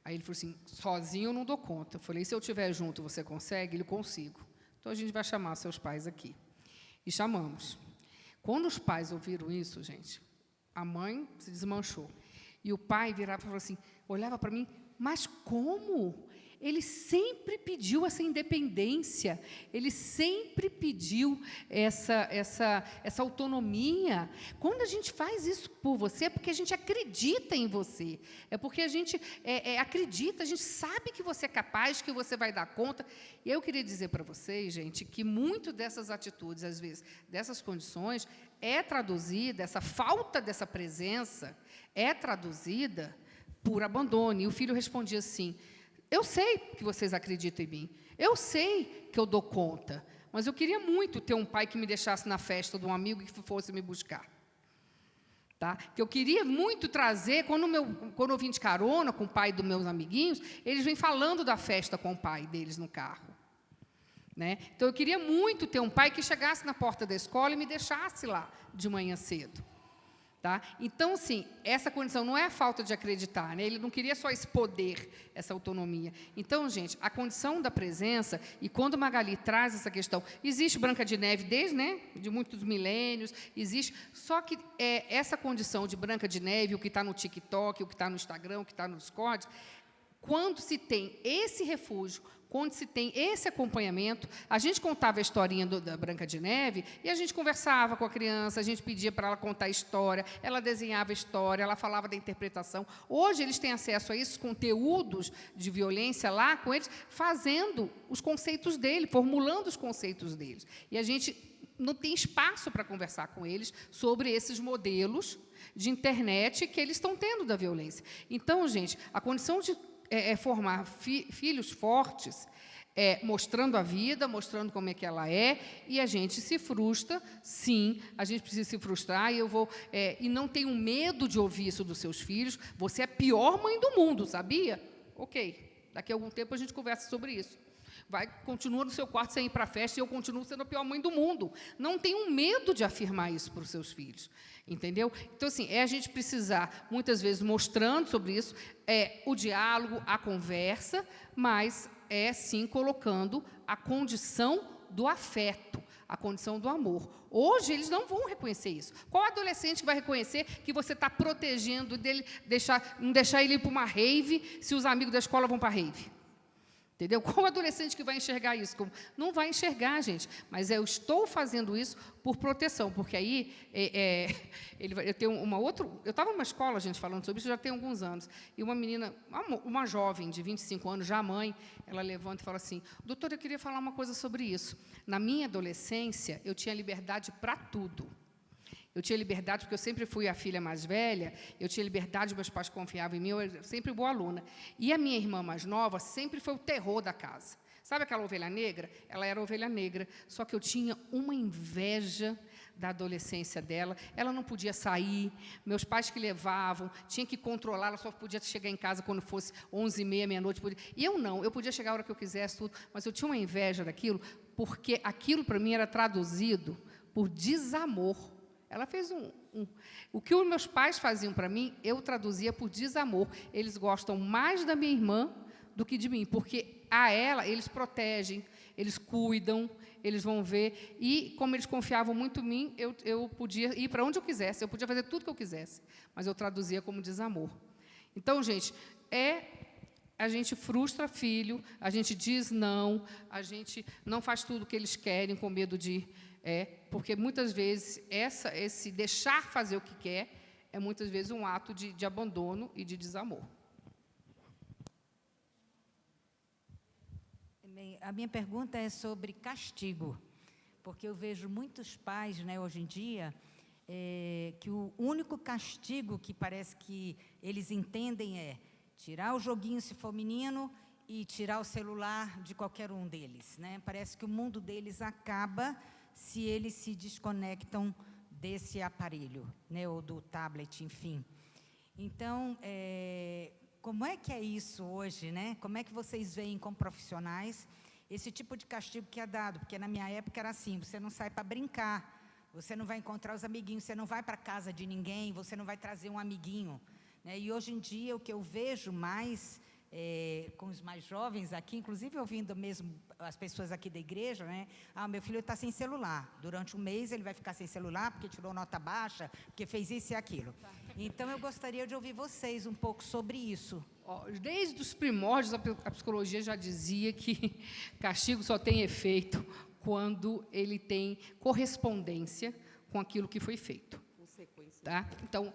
S4: Aí ele falou assim, sozinho eu não dou conta. Eu falei, e se eu estiver junto, você consegue? Ele, consigo. Então, a gente vai chamar seus pais aqui. E chamamos. Quando os pais ouviram isso, gente, a mãe se desmanchou. E o pai virava e falou assim, olhava para mim, mas como? Ele sempre pediu essa independência, ele sempre pediu essa autonomia. Quando a gente faz isso por você, é porque a gente acredita em você, é porque a gente acredita, a gente sabe que você é capaz, que você vai dar conta. E eu queria dizer para vocês, gente, que muito dessas atitudes, às vezes, dessas condições, é traduzida, essa falta dessa presença, é traduzida por abandono. E o filho respondia assim, eu sei que vocês acreditam em mim, eu sei que eu dou conta, mas eu queria muito ter um pai que me deixasse na festa de um amigo e que fosse me buscar. Tá? Que eu queria muito trazer, quando eu vim de carona com o pai dos meus amiguinhos, eles vêm falando da festa com o pai deles no carro. Né? Então, eu queria muito ter um pai que chegasse na porta da escola e me deixasse lá de manhã cedo. Tá? Então, assim, essa condição não é a falta de acreditar, né? Ele não queria só esse poder, essa autonomia. Então, gente, a condição da presença, e quando Magali traz essa questão, existe Branca de Neve desde, né, de muitos milênios, existe, só que essa condição de Branca de Neve, o que está no TikTok, o que está no Instagram, o que está no Discord, quando se tem esse refúgio, quando se tem esse acompanhamento, a gente contava a historinha da Branca de Neve e a gente conversava com a criança, a gente pedia para ela contar a história, ela desenhava a história, ela falava da interpretação. Hoje, eles têm acesso a esses conteúdos de violência lá com eles, fazendo os conceitos dele, formulando os conceitos deles. E a gente não tem espaço para conversar com eles sobre esses modelos de internet que eles estão tendo da violência. Então, gente, a condição de formar filhos fortes mostrando a vida, mostrando como é que ela é, e a gente se frustra, sim, a gente precisa se frustrar, e não tenham medo de ouvir isso dos seus filhos. Você é a pior mãe do mundo, sabia? Ok, daqui a algum tempo a gente conversa sobre isso. Continua no seu quarto sem ir para a festa e eu continuo sendo a pior mãe do mundo. Não tenham medo de afirmar isso para os seus filhos, entendeu? Então, assim, a gente precisar, muitas vezes, mostrando sobre isso, o diálogo, a conversa, mas sim, colocando a condição do afeto, a condição do amor. Hoje, eles não vão reconhecer isso. Qual adolescente que vai reconhecer que você está protegendo dele, não deixar ele ir para uma rave, se os amigos da escola vão para a rave? Entendeu? Qual adolescente que vai enxergar isso? Não vai enxergar, gente. Mas eu estou fazendo isso por proteção, porque aí eu tenho uma outra. Eu estava numa escola, gente, falando sobre isso, já tem alguns anos, e uma menina, uma jovem de 25 anos, já mãe, ela levanta e fala assim: doutora, eu queria falar uma coisa sobre isso. Na minha adolescência, eu tinha liberdade para tudo. Eu tinha liberdade, porque eu sempre fui a filha mais velha, eu tinha liberdade, meus pais confiavam em mim, eu era sempre boa aluna. E a minha irmã mais nova sempre foi o terror da casa. Sabe aquela ovelha negra? Ela era a ovelha negra, só que eu tinha uma inveja da adolescência dela. Ela não podia sair, meus pais que levavam, tinha que controlar, ela só podia chegar em casa quando fosse 11h30, meia-noite. E eu não, eu podia chegar a hora que eu quisesse, tudo, mas eu tinha uma inveja daquilo, porque aquilo, para mim, era traduzido por desamor. Ela fez o que os meus pais faziam para mim, eu traduzia por desamor. Eles gostam mais da minha irmã do que de mim, porque a ela eles protegem, eles cuidam, eles vão ver. E, como eles confiavam muito em mim, eu podia ir para onde eu quisesse, eu podia fazer tudo que eu quisesse, mas eu traduzia como desamor. Então, gente, a gente frustra filho, a gente diz não, a gente não faz tudo o que eles querem com medo de... porque, muitas vezes, esse deixar fazer o que quer é, muitas vezes, um ato de abandono e de desamor.
S8: A minha pergunta é sobre castigo, porque eu vejo muitos pais, né, hoje em dia, que o único castigo que parece que eles entendem é tirar o joguinho, se for menino, e tirar o celular de qualquer um deles, né? Parece que o mundo deles acaba se eles se desconectam desse aparelho, né, ou do tablet, enfim. Então, como é que é isso hoje, né? Como é que vocês veem como profissionais esse tipo de castigo que é dado? Porque na minha época era assim, você não sai para brincar, você não vai encontrar os amiguinhos, você não vai para a casa de ninguém, você não vai trazer um amiguinho, né? E hoje em dia o que eu vejo mais com os mais jovens aqui, inclusive ouvindo mesmo as pessoas aqui da igreja, né? Meu filho está sem celular. Durante um mês ele vai ficar sem celular porque tirou nota baixa, porque fez isso e aquilo. Então, eu gostaria de ouvir vocês um pouco sobre isso.
S4: Desde os primórdios, a psicologia já dizia que castigo só tem efeito quando ele tem correspondência com aquilo que foi feito. Tá? Então,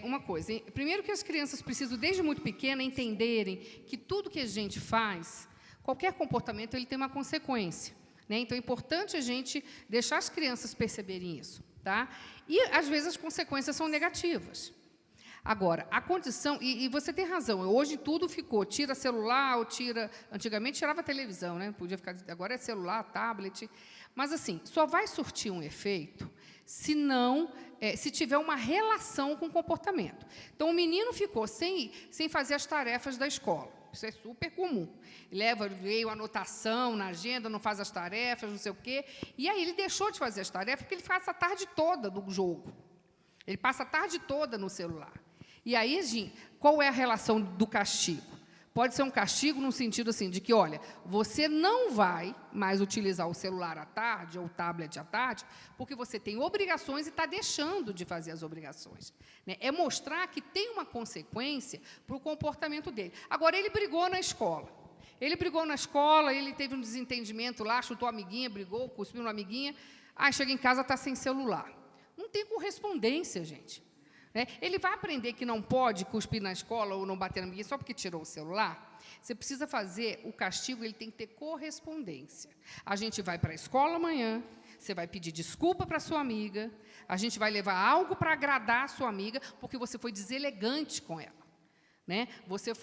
S4: uma coisa, primeiro que as crianças precisam, desde muito pequena, entenderem que tudo que a gente faz, qualquer comportamento, ele tem uma consequência, né? Então, é importante a gente deixar as crianças perceberem isso. Tá? E, às vezes, as consequências são negativas. Agora, a condição, e você tem razão, hoje tudo ficou, tira celular, ou tira... Antigamente, tirava televisão, né? Podia ficar, agora é celular, tablet. Mas, assim, só vai surtir um efeito se tiver uma relação com o comportamento. Então, o menino ficou sem fazer as tarefas da escola. Isso é super comum. Veio anotação na agenda, não faz as tarefas, não sei o quê. E aí ele deixou de fazer as tarefas porque ele passa a tarde toda do jogo. Ele passa a tarde toda no celular. E aí, gente, qual é a relação do castigo? Pode ser um castigo no sentido assim, de que, olha, você não vai mais utilizar o celular à tarde, ou o tablet à tarde, porque você tem obrigações e está deixando de fazer as obrigações. Né? É mostrar que tem uma consequência para o comportamento dele. Agora, ele brigou na escola. Ele teve um desentendimento lá, chutou a amiguinha, brigou, cuspiu uma amiguinha, chega em casa, está sem celular. Não tem correspondência, gente. Ele vai aprender que não pode cuspir na escola ou não bater na amiguinha só porque tirou o celular? Você precisa fazer o castigo, ele tem que ter correspondência. A gente vai para a escola amanhã, você vai pedir desculpa para a sua amiga, a gente vai levar algo para agradar a sua amiga, porque você foi deselegante com ela. né? Você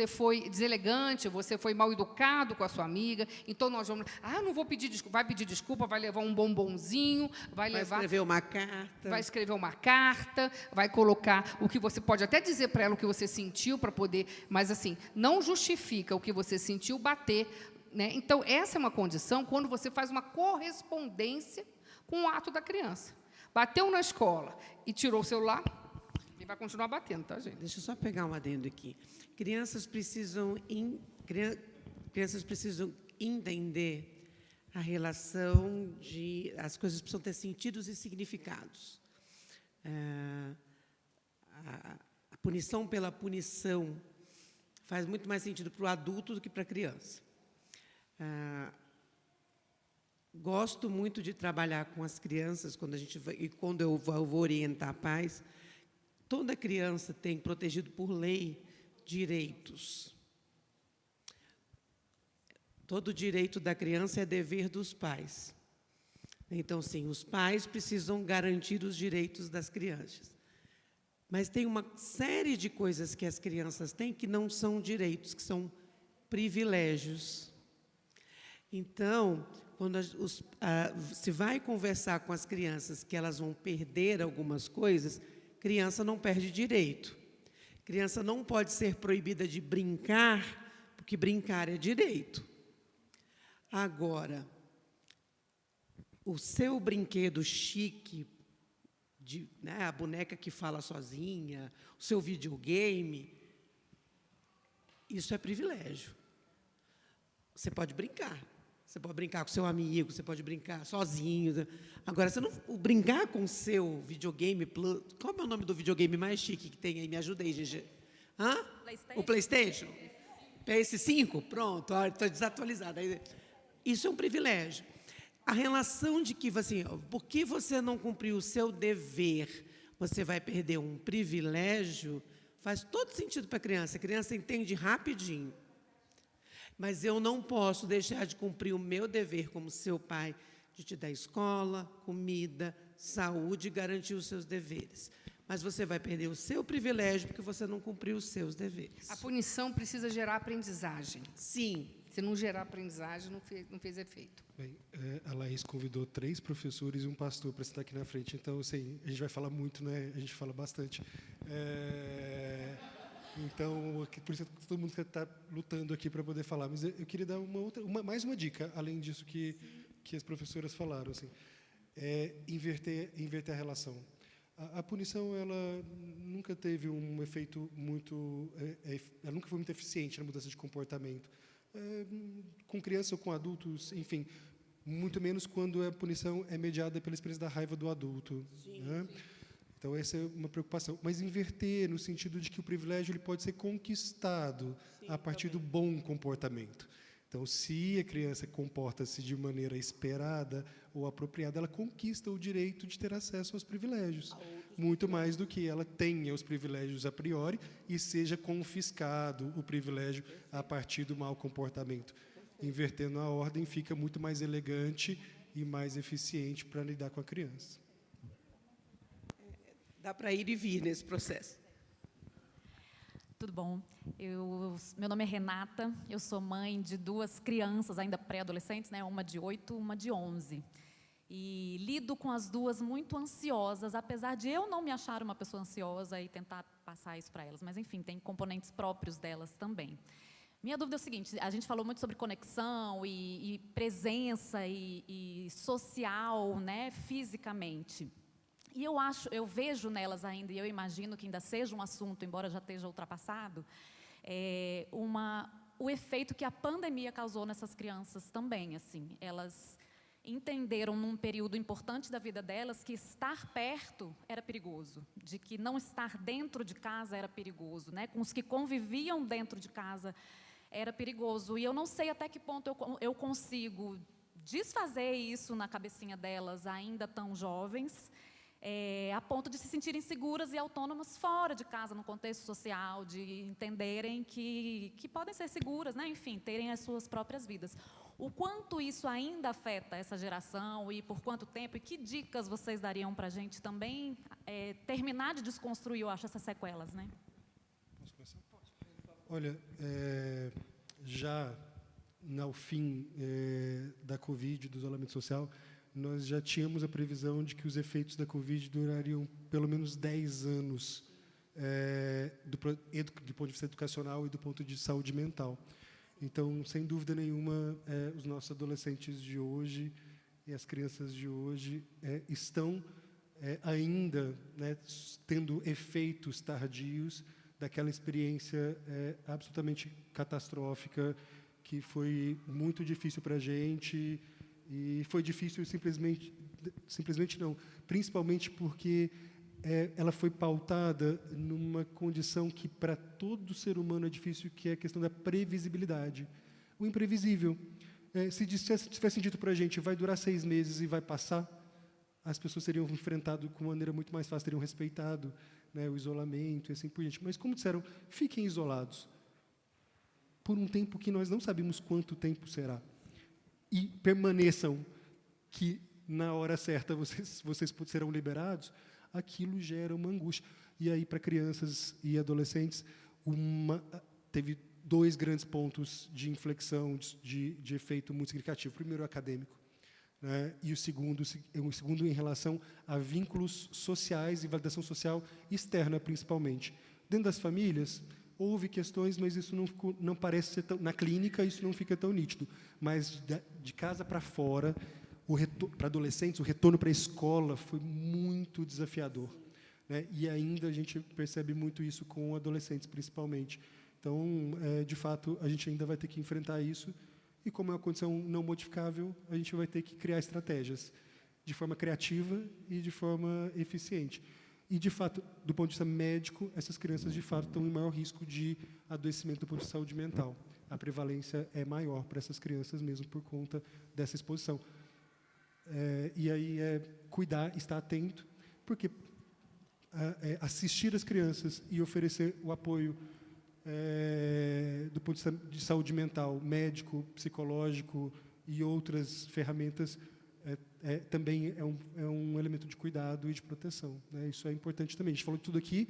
S4: foi deselegante, você foi mal educado com a sua amiga, então nós vamos... não vou pedir desculpa, vai pedir desculpa, vai levar um bombonzinho, vai
S1: escrever uma carta.
S4: Vai escrever uma carta, vai colocar o que você pode até dizer para ela o que você sentiu para poder... Mas, assim, não justifica o que você sentiu bater, né? Então, essa é uma condição quando você faz uma correspondência com o ato da criança. Bateu na escola e tirou o celular... E vai continuar batendo, tá, gente?
S1: Deixa eu só pegar um adendo aqui. Crianças precisam entender a relação de... As coisas precisam ter sentidos e significados. A punição pela punição faz muito mais sentido para o adulto do que para a criança. Gosto muito de trabalhar com as crianças, quando eu vou orientar pais. Toda criança tem, protegido por lei, direitos. Todo direito da criança é dever dos pais. Então, sim, os pais precisam garantir os direitos das crianças. Mas tem uma série de coisas que as crianças têm que não são direitos, que são privilégios. Então, quando se vai conversar com as crianças que elas vão perder algumas coisas... Criança não perde direito. Criança não pode ser proibida de brincar, porque brincar é direito. Agora, o seu brinquedo chique, né, a boneca que fala sozinha, o seu videogame, isso é privilégio. Você pode brincar. Você pode brincar com seu amigo, você pode brincar sozinho. Agora, você não brincar com o seu videogame... Qual é o nome do videogame mais chique que tem aí? Me ajuda aí, Gigi.
S5: PlayStation.
S1: O PlayStation? PS5? Pronto, estou desatualizada. Isso é um privilégio. A relação de que, assim, porque você não cumpriu o seu dever, você vai perder um privilégio, faz todo sentido para a criança. A criança entende rapidinho. Mas eu não posso deixar de cumprir o meu dever como seu pai, de te dar escola, comida, saúde e garantir os seus deveres. Mas você vai perder o seu privilégio porque você não cumpriu os seus deveres.
S4: A punição precisa gerar aprendizagem.
S1: Sim.
S4: Se não gerar aprendizagem, não fez efeito.
S3: Bem, a Laís convidou 3 professores e um pastor para estar aqui na frente. Então, assim, a gente vai falar muito, né? A gente fala bastante. Então, por isso todo mundo está lutando aqui para poder falar. Mas eu queria dar mais uma dica, além disso que as professoras falaram, assim, inverter a relação. A punição, ela nunca teve um efeito muito... ela nunca foi muito eficiente na mudança de comportamento. Com criança ou com adultos, enfim, muito menos quando a punição é mediada pela experiência da raiva do adulto.
S1: Sim,
S3: né?
S1: sim.
S3: Então, essa é uma preocupação. Mas inverter no sentido de que o privilégio ele pode ser conquistado a partir do bom comportamento. Então, se a criança comporta-se de maneira esperada ou apropriada, ela conquista o direito de ter acesso aos privilégios, muito mais do que ela tenha os privilégios a priori e seja confiscado o privilégio a partir do mau comportamento. Invertendo a ordem, fica muito mais elegante e mais eficiente para lidar com a criança.
S1: Dá para ir e vir nesse processo.
S9: Tudo bom? Meu nome é Renata, eu sou mãe de 2 crianças, ainda pré-adolescentes, né? Uma de 8, uma de 11. E lido com as 2 muito ansiosas, apesar de eu não me achar uma pessoa ansiosa e tentar passar isso para elas. Mas, enfim, tem componentes próprios delas também. Minha dúvida é o seguinte, a gente falou muito sobre conexão e presença e social, né? Fisicamente. E eu vejo nelas ainda, e eu imagino que ainda seja um assunto, embora já esteja ultrapassado, o efeito que a pandemia causou nessas crianças também. Assim, elas entenderam, num período importante da vida delas, que estar perto era perigoso, de que não estar dentro de casa era perigoso, né? Com os que conviviam dentro de casa era perigoso. E eu não sei até que ponto eu consigo desfazer isso na cabecinha delas, ainda tão jovens, a ponto de se sentirem seguras e autônomas fora de casa, no contexto social, de entenderem que podem ser seguras, né? Enfim, terem as suas próprias vidas. O quanto isso ainda afeta essa geração e por quanto tempo, e que dicas vocês dariam para a gente também terminar de desconstruir, eu acho, essas sequelas, né?
S3: Posso começar? Olha, já ao fim da Covid, do isolamento social, nós já tínhamos a previsão de que os efeitos da Covid durariam pelo menos 10 anos, do ponto de vista educacional e do ponto de saúde mental. Então, sem dúvida nenhuma, os nossos adolescentes de hoje e as crianças de hoje estão ainda, né, tendo efeitos tardios daquela experiência absolutamente catastrófica, que foi muito difícil para a gente, e foi difícil simplesmente não, principalmente porque ela foi pautada numa condição que para todo ser humano é difícil, que é a questão da previsibilidade. O imprevisível. Se tivessem dito para a gente, vai durar 6 meses e vai passar, as pessoas teriam enfrentado com maneira muito mais fácil, teriam respeitado, né, o isolamento e assim por diante. Mas, como disseram, fiquem isolados por um tempo que nós não sabemos quanto tempo será. E permaneçam, que na hora certa vocês serão liberados. Aquilo gera uma angústia. E aí, para crianças e adolescentes, teve 2 grandes pontos de inflexão, de efeito muito significativo. O primeiro, o acadêmico, né? E o segundo em relação a vínculos sociais e validação social externa, principalmente. Dentro das famílias, houve questões, mas isso não parece ser tão... Na clínica, isso não fica tão nítido. Mas, de casa para fora, para adolescentes, o retorno para a escola foi muito desafiador, né? E ainda a gente percebe muito isso com adolescentes, principalmente. Então, de fato, a gente ainda vai ter que enfrentar isso, e como é uma condição não modificável, a gente vai ter que criar estratégias de forma criativa e de forma eficiente. E, de fato, do ponto de vista médico, essas crianças, de fato, estão em maior risco de adoecimento do ponto de vista saúde mental. A prevalência é maior para essas crianças mesmo por conta dessa exposição. E aí cuidar, estar atento, porque assistir as crianças e oferecer o apoio do ponto de vista de saúde mental, médico, psicológico e outras ferramentas, também é um elemento de cuidado e de proteção, né? Isso é importante também. A gente falou de tudo aqui,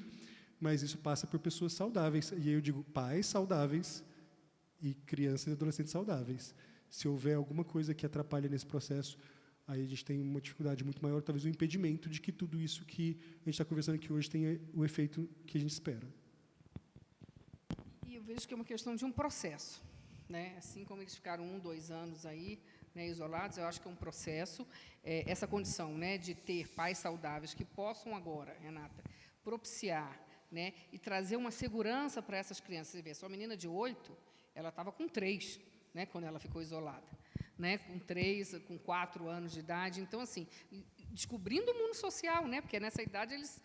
S3: mas isso passa por pessoas saudáveis. E aí eu digo pais saudáveis e crianças e adolescentes saudáveis. Se houver alguma coisa que atrapalhe nesse processo, aí a gente tem uma dificuldade muito maior, talvez um impedimento de que tudo isso que a gente está conversando aqui hoje tenha o efeito que a gente espera.
S4: E eu vejo que é uma questão de um processo, né? Assim como eles ficaram 1, 2 anos aí, né, isolados, eu acho que é um processo. Essa condição, né, de ter pais saudáveis que possam agora, Renata, propiciar, né, e trazer uma segurança para essas crianças. Você vê, sua menina de 8, ela estava com 3, né, quando ela ficou isolada, né, com 3, com 4 anos de idade. Então, assim, descobrindo o mundo social, né, porque nessa idade eles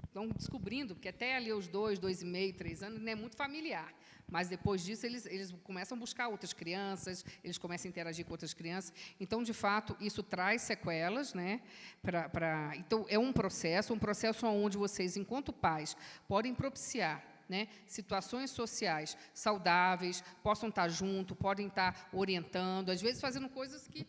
S4: estão descobrindo, porque até ali os 2, 2,5, 3 anos, não é muito familiar. Mas, depois disso, eles começam a buscar outras crianças, eles começam a interagir com outras crianças. Então, de fato, isso traz sequelas, né? Então, é um processo onde vocês, enquanto pais, podem propiciar, né, situações sociais saudáveis, possam estar junto, podem estar orientando, às vezes fazendo coisas que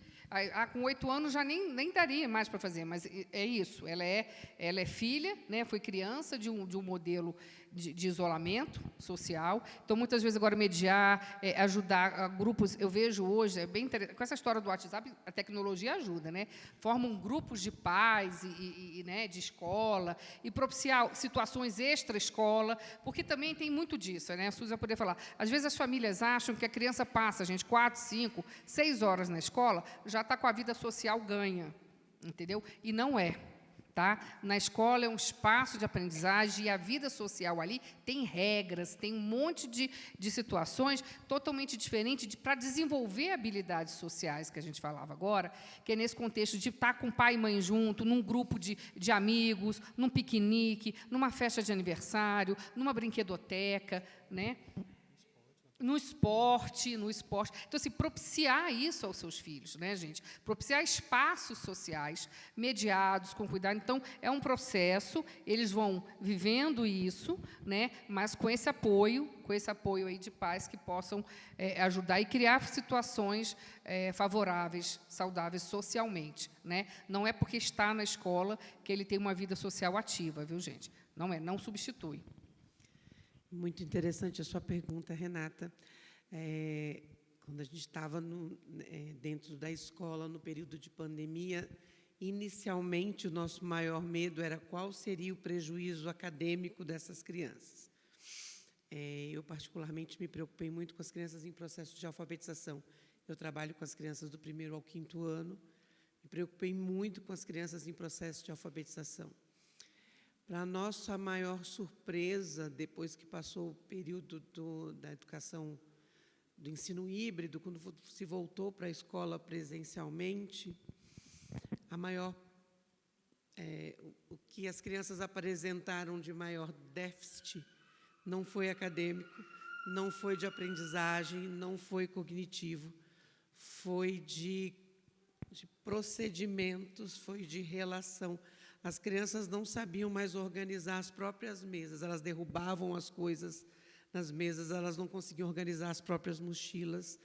S4: com 8 anos já nem daria mais para fazer, mas é isso. Ela é filha, né, foi criança de um modelo de isolamento social. Então, muitas vezes, agora, mediar, ajudar grupos. Eu vejo hoje, é bem interessante, com essa história do WhatsApp, a tecnologia ajuda, né? Formam grupos de pais né, de escola, e propiciar situações extra-escola, porque também tem muito disso, né? A Suzy vai poder falar. Às vezes, as famílias acham que a criança passa, 4, 5, 6 horas na escola, já está com a vida social ganha, entendeu? E não é. Tá? Na escola é um espaço de aprendizagem, e a vida social ali tem regras, tem um monte de situações totalmente diferentes para desenvolver habilidades sociais, que a gente falava agora, que é nesse contexto de estar com pai e mãe junto, num grupo de amigos, num piquenique, numa festa de aniversário, numa brinquedoteca, né? No esporte. Então, assim, propiciar isso aos seus filhos, né, gente? Propiciar espaços sociais mediados, com cuidado. Então, é um processo, eles vão vivendo isso, né, mas com esse apoio aí de pais que possam ajudar e criar situações favoráveis, saudáveis socialmente, né? Não é porque está na escola que ele tem uma vida social ativa, viu, gente? Não substitui.
S1: Muito interessante a sua pergunta, Renata. Quando a gente estava dentro da escola, no período de pandemia, inicialmente o nosso maior medo era qual seria o prejuízo acadêmico dessas crianças. Eu, particularmente, me preocupei muito com as crianças em processo de alfabetização. Eu trabalho com as crianças do 1º ao 5º ano, me preocupei muito com as crianças em processo de alfabetização. Para nossa maior surpresa, depois que passou o período da educação, do ensino híbrido, quando se voltou para a escola presencialmente, o que as crianças apresentaram de maior déficit não foi acadêmico, não foi de aprendizagem, não foi cognitivo, foi de procedimentos, foi de relação. As crianças não sabiam mais organizar as próprias mesas, elas derrubavam as coisas nas mesas, elas não conseguiam organizar as próprias mochilas,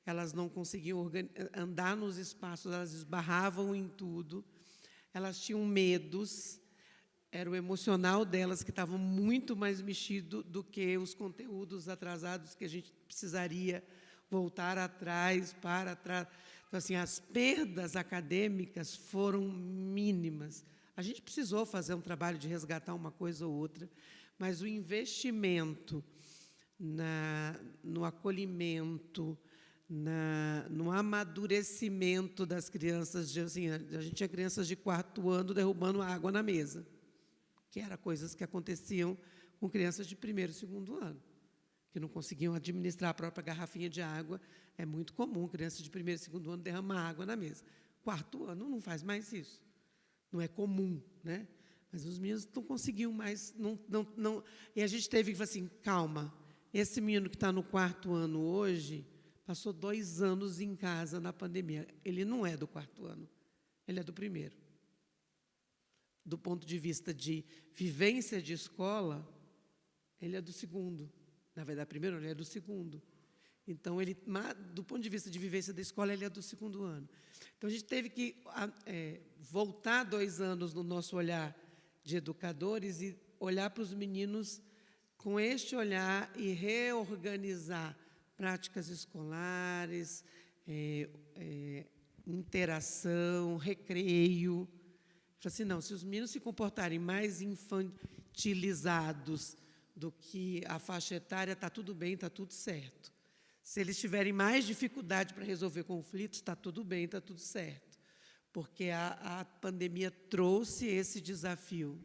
S1: elas não conseguiam andar nos espaços, elas esbarravam em tudo, elas tinham medos, era o emocional delas que estava muito mais mexido do que os conteúdos atrasados que a gente precisaria voltar atrás, para trás. Então, assim, as perdas acadêmicas foram mínimas. A gente precisou fazer um trabalho de resgatar uma coisa ou outra, mas o investimento no acolhimento, no amadurecimento das crianças, assim, a gente tinha crianças de 4º ano derrubando água na mesa, que eram coisas que aconteciam com crianças de 1º e 2º ano, que não conseguiam administrar a própria garrafinha de água. É muito comum criança de 1º e 2º ano derramar água na mesa. 4º ano não faz mais isso. Não é comum, né? Mas os meninos não conseguiam mais. E a gente teve que falar assim, calma, esse menino que está no 4º ano hoje, passou 2 anos em casa na pandemia. Ele não é do 4º ano, ele é do 1º. Do ponto de vista de vivência de escola, ele é do 2º. Na verdade, 1º ele é do 2º. Então, do ponto de vista de vivência da escola, ele é do 2º ano. Então, a gente teve que voltar 2 anos no nosso olhar de educadores e olhar para os meninos com este olhar e reorganizar práticas escolares, interação, recreio. Falei assim, não, se os meninos se comportarem mais infantilizados do que a faixa etária, está tudo bem, está tudo certo. Se eles tiverem mais dificuldade para resolver conflitos, está tudo bem, está tudo certo. Porque a pandemia trouxe esse desafio.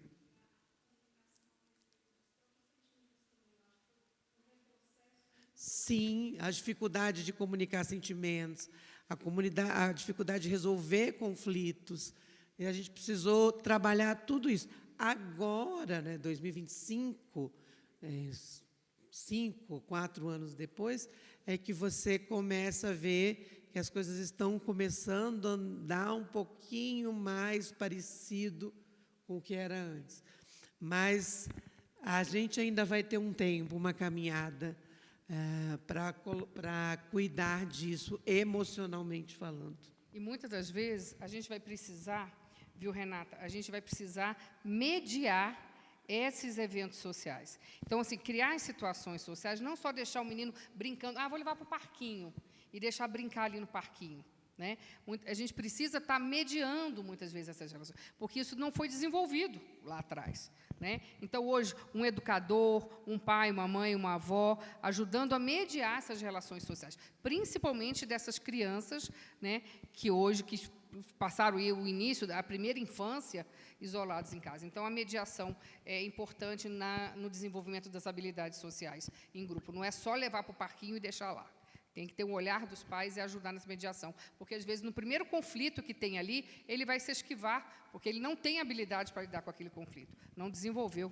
S1: Sim, a dificuldade de comunicar sentimentos, a dificuldade de resolver conflitos. E a gente precisou trabalhar tudo isso. Agora, 2025, 4 anos depois, é que você começa a ver que as coisas estão começando a andar um pouquinho mais parecido com o que era antes. Mas a gente ainda vai ter um tempo, uma caminhada, para cuidar disso, emocionalmente falando.
S4: E, muitas das vezes, a gente vai precisar, viu, Renata, a gente vai precisar mediar esses eventos sociais. Então, assim, criar situações sociais, não só deixar o menino brincando, vou levar para o parquinho, e deixar brincar ali no parquinho. Né? A gente precisa estar mediando, muitas vezes, essas relações, porque isso não foi desenvolvido lá atrás. Né? Então, hoje, um educador, um pai, uma mãe, uma avó, ajudando a mediar essas relações sociais, principalmente dessas crianças, né, que hoje passaram o início da primeira infância isolados em casa. Então, a mediação é importante no desenvolvimento das habilidades sociais em grupo. Não é só levar para o parquinho e deixar lá. Tem que ter um olhar dos pais e ajudar nessa mediação. Porque, às vezes, no primeiro conflito que tem ali, ele vai se esquivar, porque ele não tem habilidade para lidar com aquele conflito. Não desenvolveu.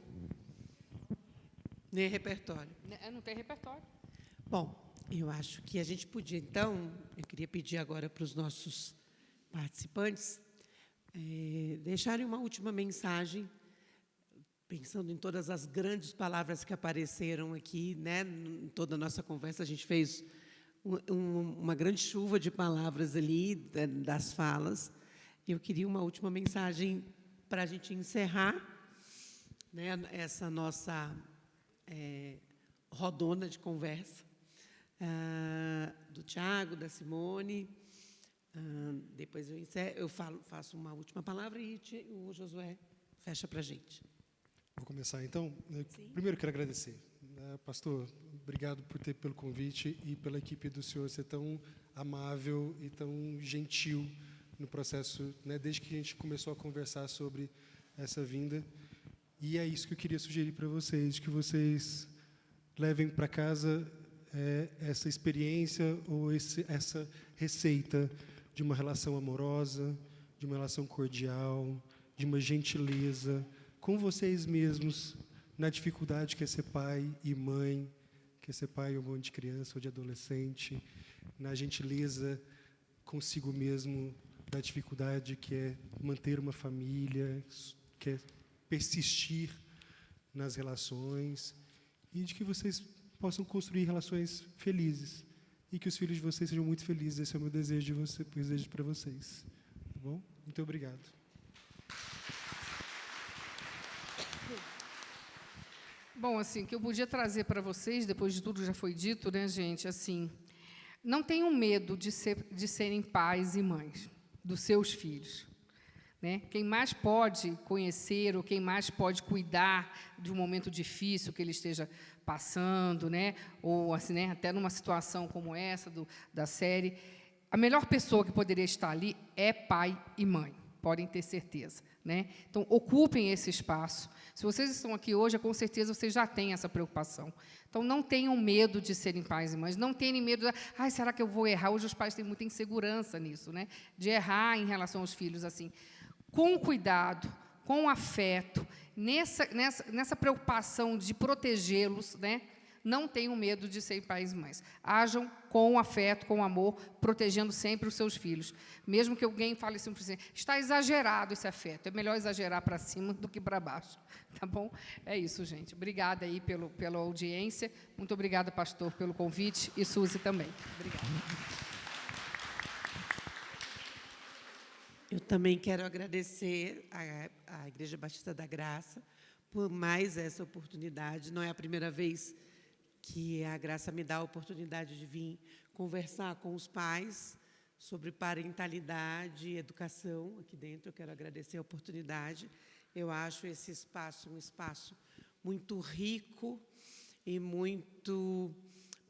S1: Nem repertório.
S4: Não tem repertório.
S1: Bom, eu acho que a gente podia, então, eu queria pedir agora para os nossos participantes deixarem uma última mensagem, pensando em todas as grandes palavras que apareceram aqui, né? Em toda a nossa conversa, a gente fez uma grande chuva de palavras ali, das falas. Eu queria uma última mensagem para a gente encerrar, né, essa nossa rodona de conversa, do Tiago, da Simone. Depois eu faço uma última palavra e o Josué fecha para a gente.
S3: Vou começar, então. Primeiro, quero agradecer. Pastor, obrigado pelo convite e pela equipe do senhor ser tão amável e tão gentil no processo, né, desde que a gente começou a conversar sobre essa vinda. E é isso que eu queria sugerir para vocês, que vocês levem para casa essa experiência ou essa receita de uma relação amorosa, de uma relação cordial, de uma gentileza com vocês mesmos, na dificuldade que é ser pai e mãe, que é ser pai ou mãe de criança ou de adolescente, na gentileza consigo mesmo, da dificuldade que é manter uma família, que é persistir nas relações, e de que vocês possam construir relações felizes e que os filhos de vocês sejam muito felizes. Esse é o meu desejo para vocês. Tá bom? Muito obrigado.
S4: Bom, assim, o que eu podia trazer para vocês, depois de tudo que já foi dito, né, gente, assim, não tenham medo de serem pais e mães dos seus filhos. Né? Quem mais pode conhecer ou quem mais pode cuidar de um momento difícil que ele esteja passando, né? Ou assim, né? Até numa situação como essa da série, a melhor pessoa que poderia estar ali é pai e mãe, podem ter certeza. Né? Então, ocupem esse espaço. Se vocês estão aqui hoje, com certeza vocês já têm essa preocupação. Então, não tenham medo de serem pais e mães, não tenham medo de, será que eu vou errar? Hoje os pais têm muita insegurança nisso, né? De errar em relação aos filhos, assim. Com cuidado, com afeto, nessa preocupação de protegê-los, né? Não tenham medo de serem pais e mães. Ajam com afeto, com amor, protegendo sempre os seus filhos. Mesmo que alguém fale assim, está exagerado esse afeto. É melhor exagerar para cima do que para baixo. Tá bom? É isso, gente. Obrigada aí pela audiência. Muito obrigada, pastor, pelo convite. E Suzy também. Obrigada.
S1: Eu também quero agradecer à Igreja Batista da Graça por mais essa oportunidade. Não é a primeira vez que a Graça me dá a oportunidade de vir conversar com os pais sobre parentalidade e educação aqui dentro. Eu quero agradecer a oportunidade. Eu acho esse espaço um espaço muito rico e muito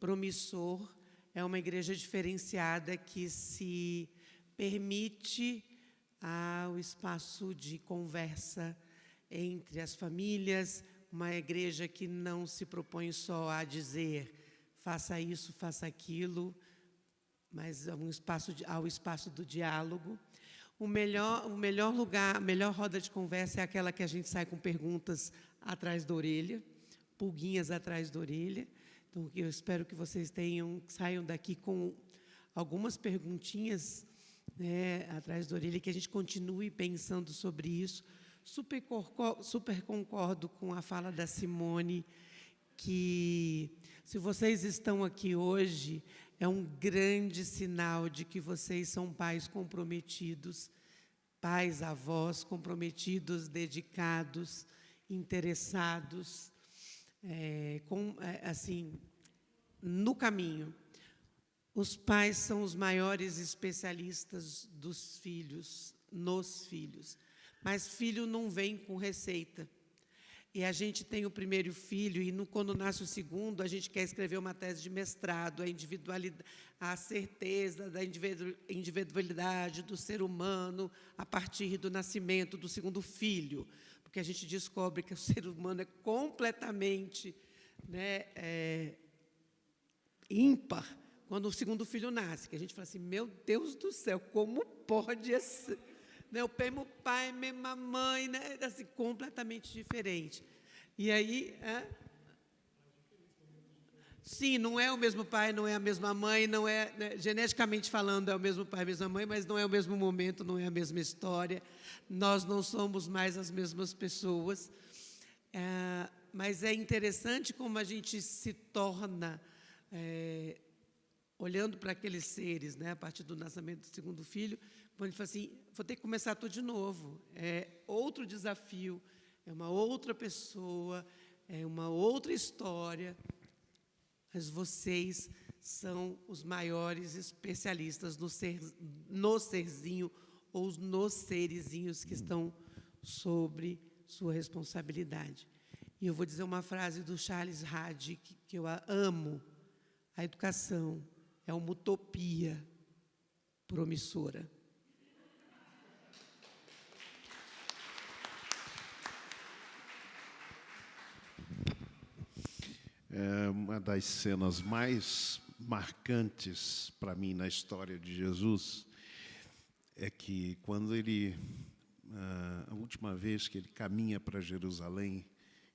S1: promissor. É uma igreja diferenciada que se permite o espaço de conversa entre as famílias, uma igreja que não se propõe só a dizer faça isso, faça aquilo, mas ao espaço do diálogo. O melhor lugar, a melhor roda de conversa é aquela que a gente sai com perguntas atrás da orelha, pulguinhas atrás da orelha. Então, eu espero que vocês saiam daqui com algumas perguntinhas, né, atrás da orelha, que a gente continue pensando sobre isso. Super concordo com a fala da Simone, que se vocês estão aqui hoje, é um grande sinal de que vocês são pais comprometidos, pais, avós comprometidos, dedicados, interessados, assim, no caminho. Os pais são os maiores especialistas dos filhos, nos filhos. Mas filho não vem com receita. E a gente tem o primeiro filho, e quando nasce o segundo, a gente quer escrever uma tese de mestrado, a certeza da individualidade do ser humano a partir do nascimento do segundo filho. Porque a gente descobre que o ser humano é completamente, né, ímpar quando o segundo filho nasce. Que a gente fala assim, meu Deus do céu, como pode ser? O mesmo pai, mesma mãe, né? Assim, completamente diferente. E aí, sim, não é o mesmo pai, não é a mesma mãe, não é, né, geneticamente falando, é o mesmo pai, a mesma mãe, mas não é o mesmo momento, não é a mesma história. Nós não somos mais as mesmas pessoas. Mas é interessante como a gente se torna, olhando para aqueles seres, né, a partir do nascimento do segundo filho, quando ele fala assim, vou ter que começar tudo de novo. É outro desafio, é uma outra pessoa, é uma outra história. mas vocês são os maiores especialistas no serzinho ou nos serezinhos que estão sobre sua responsabilidade. E eu vou dizer uma frase do Charles Hadi, que eu amo. A educação é uma utopia promissora.
S6: Uma das cenas mais marcantes para mim na história de Jesus é que quando ele, a última vez que ele caminha para Jerusalém,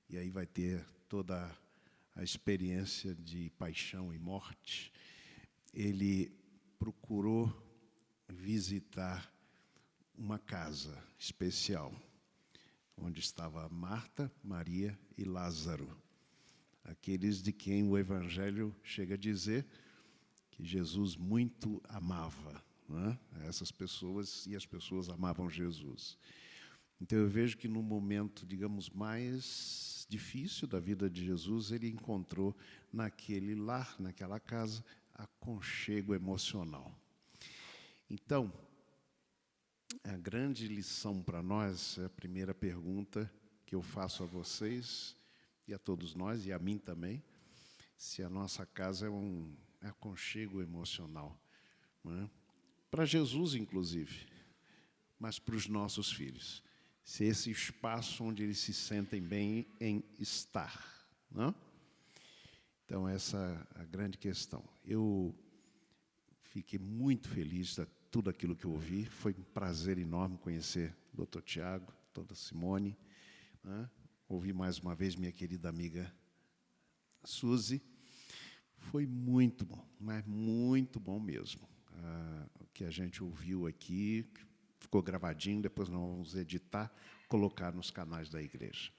S6: e aí vai ter toda a experiência de paixão e morte, ele procurou visitar uma casa especial, onde estava Marta, Maria e Lázaro, aqueles de quem o Evangelho chega a dizer que Jesus muito amava, né? Essas pessoas, e as pessoas amavam Jesus. Então eu vejo que no momento, digamos, mais difícil da vida de Jesus, ele encontrou naquele lar, naquela casa, aconchego emocional. Então, a grande lição para nós, é a primeira pergunta que eu faço a vocês e a todos nós, e a mim também, se a nossa casa é um aconchego emocional, né? Para Jesus, inclusive, mas para os nossos filhos. Se esse espaço onde eles se sentem bem em estar, né? Então, essa é a grande questão. Eu fiquei muito feliz de tudo aquilo que eu ouvi. Foi um prazer enorme conhecer o Dr. Tiago, toda a Simone, né? Ouvi mais uma vez minha querida amiga Suzy. Foi muito bom, mas muito bom mesmo. O que a gente ouviu aqui, ficou gravadinho, depois nós vamos editar, colocar nos canais da igreja.